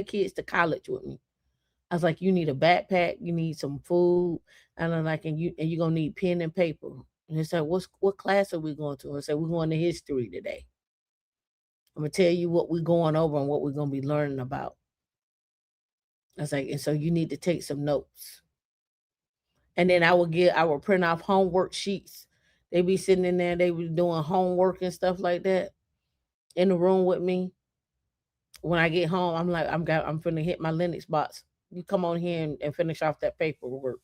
kids to college with me. I was like, you need a backpack, you need some food, and I'm like, and you're gonna need pen and paper. And it's like, what class are we going to? I said, we're going to history today. I'm gonna tell you what we're going over and what we're gonna be learning about. I was like, and so you need to take some notes. And then I would print off homework sheets. They be sitting in there, they be doing homework and stuff like that in the room with me. When I get home, I'm like, I'm finna hit my Linux box. You come on here and finish off that paperwork.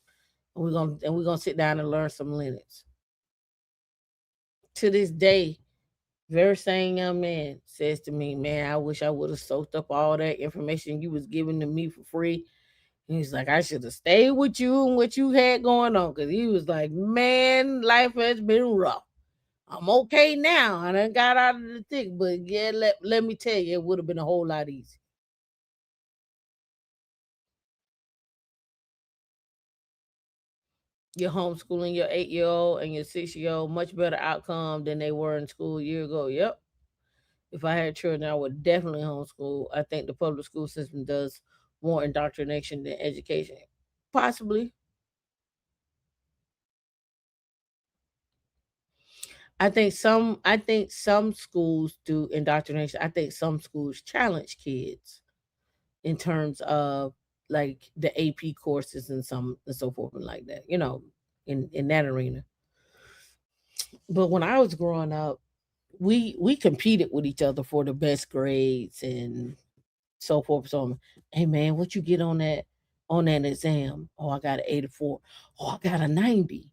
We're gonna sit down and learn some Linux. To this day, very same young man says to me, man, I wish I would have soaked up all that information you was giving to me for free. And he's like, I should have stayed with you and what you had going on. Cause he was like, man, life has been rough. I'm okay now. I done got out of the thick, but yeah, let me tell you, it would have been a whole lot easier. You're homeschooling your 8-year-old and your 6-year-old, much better outcome than they were in school a year ago. Yep. If I had children, I would definitely homeschool. I think the public school system does more indoctrination than education. Possibly. I think some schools do indoctrination. I think some schools challenge kids in terms of like the AP courses and so forth and like that, in that arena. But when I was growing up, we competed with each other for the best grades and so forth. So, hey man, what you get on that exam? Oh, I got an 84. Oh, I got a 90.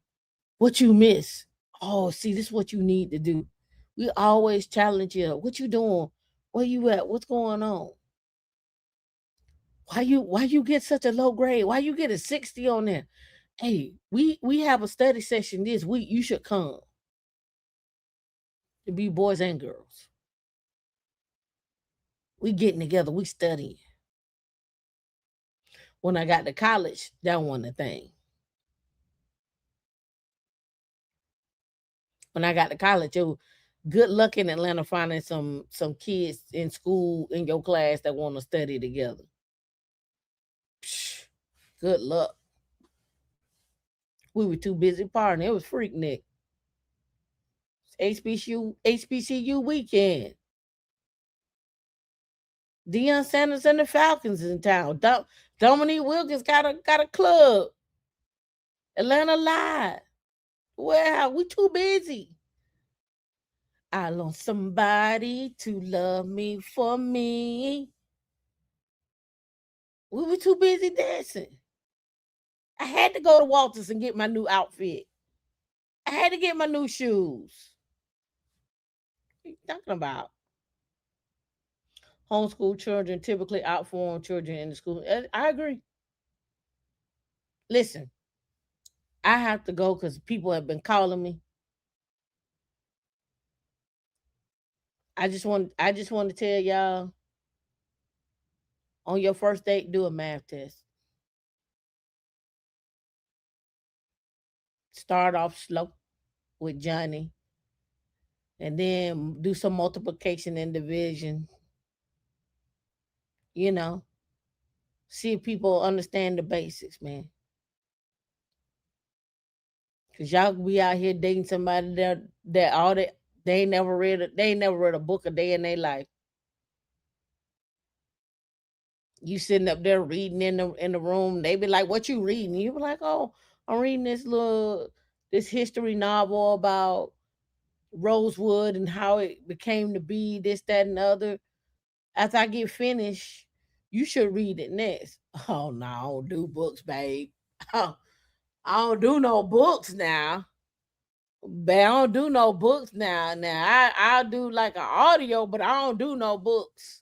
What you miss? Oh, see, this is what you need to do. We always challenge you. What you doing? Where you at? What's going on? Why you get such a low grade? Why you get a 60 on there? Hey, we have a study session this week. You should come. To be boys and girls. We getting together, we studying. When I got to college, that wasn't a thing. When I got to college, it was good luck in Atlanta finding some kids in school in your class that want to study together. Psh, good luck. We were too busy partying. It was Freaknik. HBCU weekend. Deion Sanders and the Falcons in town. Dominique Wilkins got a club. Atlanta Live. Well, we too busy. I want somebody to love me for me. We were too busy dancing. I had to go to Walters and get my new outfit. I had to get my new shoes. What are you talking about? Homeschool children typically outperform children in the school. I agree. Listen, I have to go because people have been calling me. I just want to tell y'all, on your first date, do a math test. Start off slow with Johnny, and then do some multiplication and division. You know, see if people understand the basics, man. Cause y'all be out here dating somebody that all that they ain't never read a book a day in their life. You sitting up there reading in the room, they be like, "What you reading?" You be like, "Oh, I'm reading this history novel about Rosewood and how it became to be this, that, and the other. After I get finished, you should read it next." Oh no, I don't do books, babe. I don't do no books now. But I don't do no books now. Now I'll do like an audio, but I don't do no books.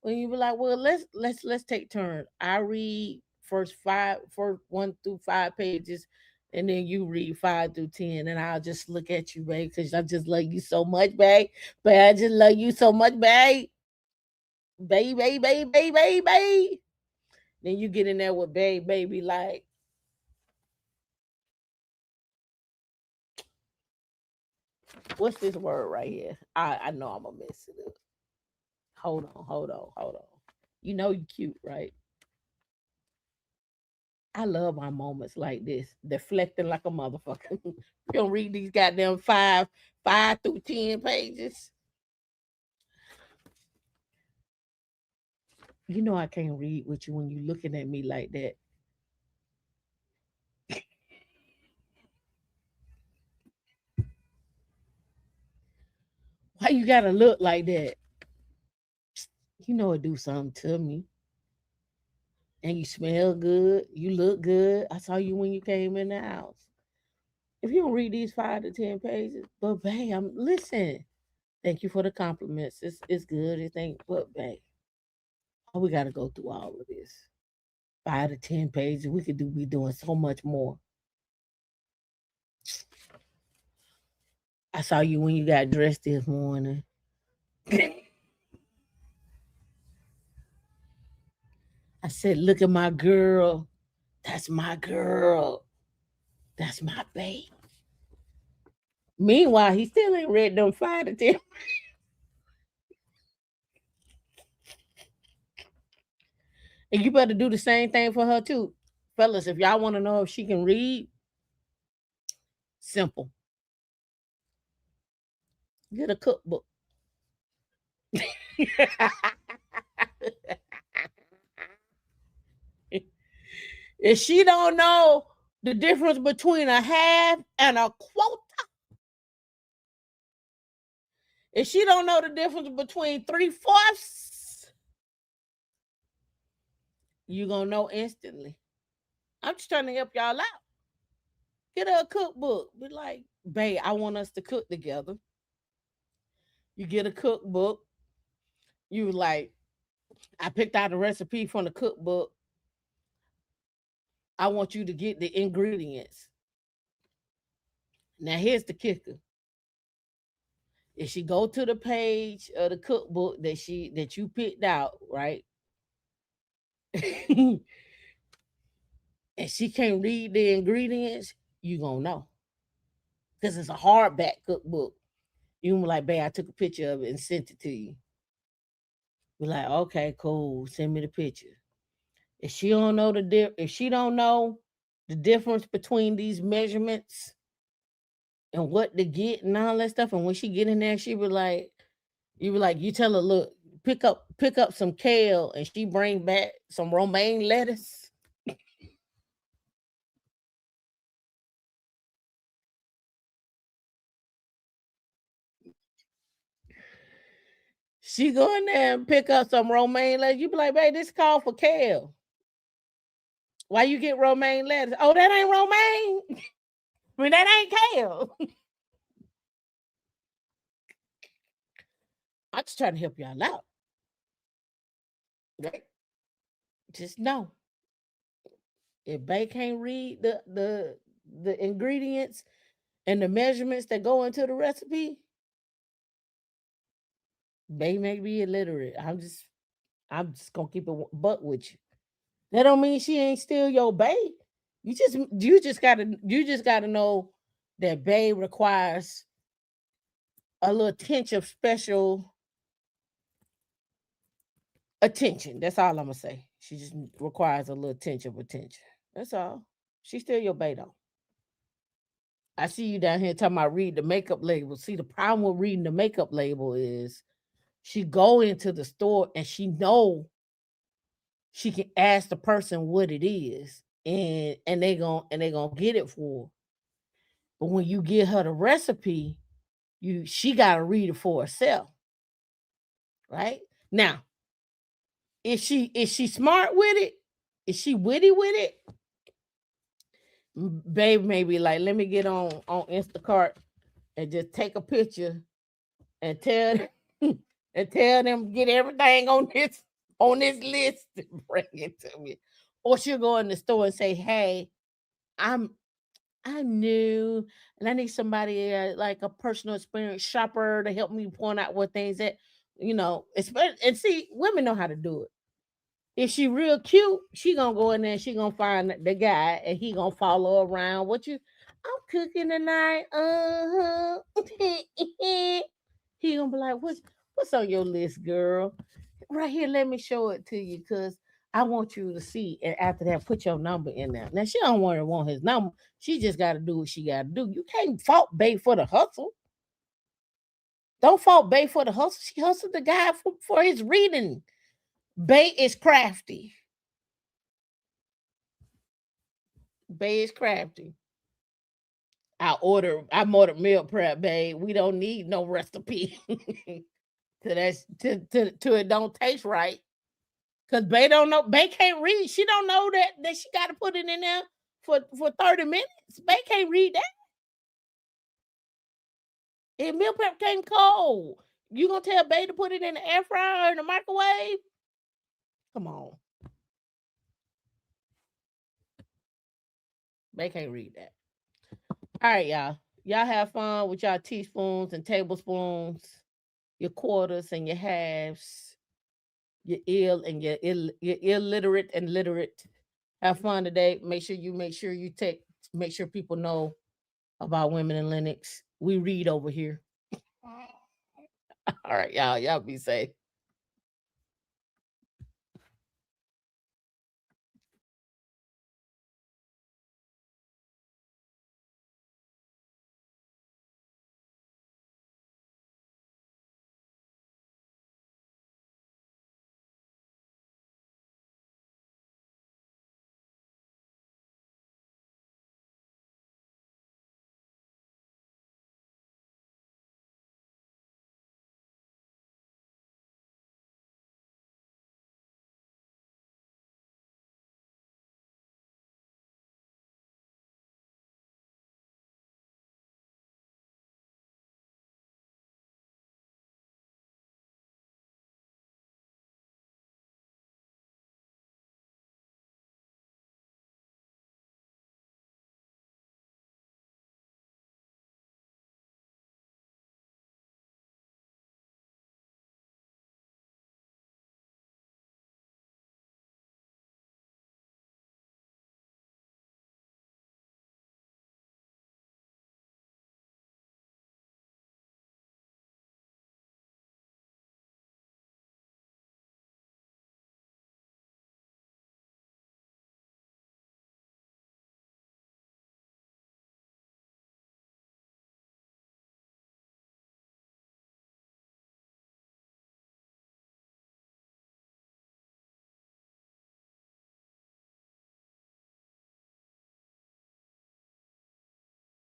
When you be like, well, let's take turns. I read first 1 through 5 pages, and then you read 5 through 10, and I'll just look at you, babe, because I just love you so much, babe. But I just love you so much, babe. Babe, babe, babe, babe, babe, babe. Then you get in there with babe, baby, like, what's this word right here? I know I'm gonna mess it up. Hold on. You know you cute, right? I love my moments like this, deflecting like a motherfucker. You don't read these goddamn 5 through 10 pages. You know I can't read with you when you looking at me like that. Why you gotta look like that? You know it do something to me. And you smell good. You look good. I saw you when you came in the house. If you don't read these 5 to 10 pages, but babe, listen. Thank you for the compliments. It's good. But babe, we gotta go through all of this. 5 to 10 pages. We could be doing so much more. I saw you when you got dressed this morning. I said, look at my girl. That's my girl. That's my babe. Meanwhile, he still ain't read them 5 to 10. And you better do the same thing for her too. Fellas, if y'all want to know if she can read, simple. Get a cookbook. If she don't know the difference between a half and a quota, if she don't know the difference between 3/4, you're going to know instantly. I'm just trying to help y'all out. Get her a cookbook. Be like, babe, I want us to cook together. You get a cookbook. You like, I picked out a recipe from the cookbook. I want you to get the ingredients. Now, here's the kicker. If she go to the page of the cookbook that you picked out, right? And she can't read the ingredients, you gonna know. Because it's a hardback cookbook. You be like, babe, I took a picture of it and sent it to you. Be like, okay, cool. Send me the picture. If she don't know the difference between these measurements and what to get and all that stuff, and when she get in there, she be like, you tell her, look, pick up some kale, and she bring back some romaine lettuce. She go in there and pick up some romaine lettuce. You be like, babe, this called for kale. Why you get romaine lettuce? Oh, that ain't romaine. I mean, that ain't kale. I'm just trying to help y'all out. Right? Just know. If Bay can't read the ingredients and the measurements that go into the recipe, Bay may be illiterate. I'm just gonna keep it buck with you. That don't mean she ain't still your Bay. You just gotta know that Bay requires a little tinge of special attention. That's all I'm gonna say. She just requires a little tinge of attention. That's all. She's still your Bay though. I see you down here talking about read the makeup label. See, the problem with reading the makeup label is she go into the store and she know she can ask the person what it is, and they gonna get it for her. But when you give her the recipe, she gotta read it for herself. Right? Now, is she smart with it? Is she witty with it? Babe may be like, let me get on Instacart and just take a picture and tell them get everything on this list and bring it to me. Or she'll go in the store and say, hey, I'm new and I need somebody like a personal experience shopper to help me point out what things that, and see, women know how to do it. If she real cute, she gonna go in there and she gonna find the guy and he gonna follow around. I'm cooking tonight. He gonna be like, what's on your list, girl? Right here, let me show it to you because I want you to see. And after that, put your number in there. Now she don't want his number. She just gotta do what she gotta do. You can't fault Bae for the hustle. Don't fault Bae for the hustle. She hustled the guy for his reading. Bae is crafty. Bae is crafty. I ordered meal prep, babe. We don't need no recipe. till it don't taste right. Cause Bae don't know. Bae can't read. She don't know that she got to put it in there for 30 minutes. Bae can't read that. If meal prep came cold, you gonna tell Bae to put it in the air fryer or in the microwave? Come on. Bae can't read that. All right, y'all. Y'all have fun with y'all teaspoons and tablespoons, your quarters and your halves, your illiterate and literate. Have fun today. Make sure people know about women in Linux. We read over here. All right, y'all. Y'all be safe.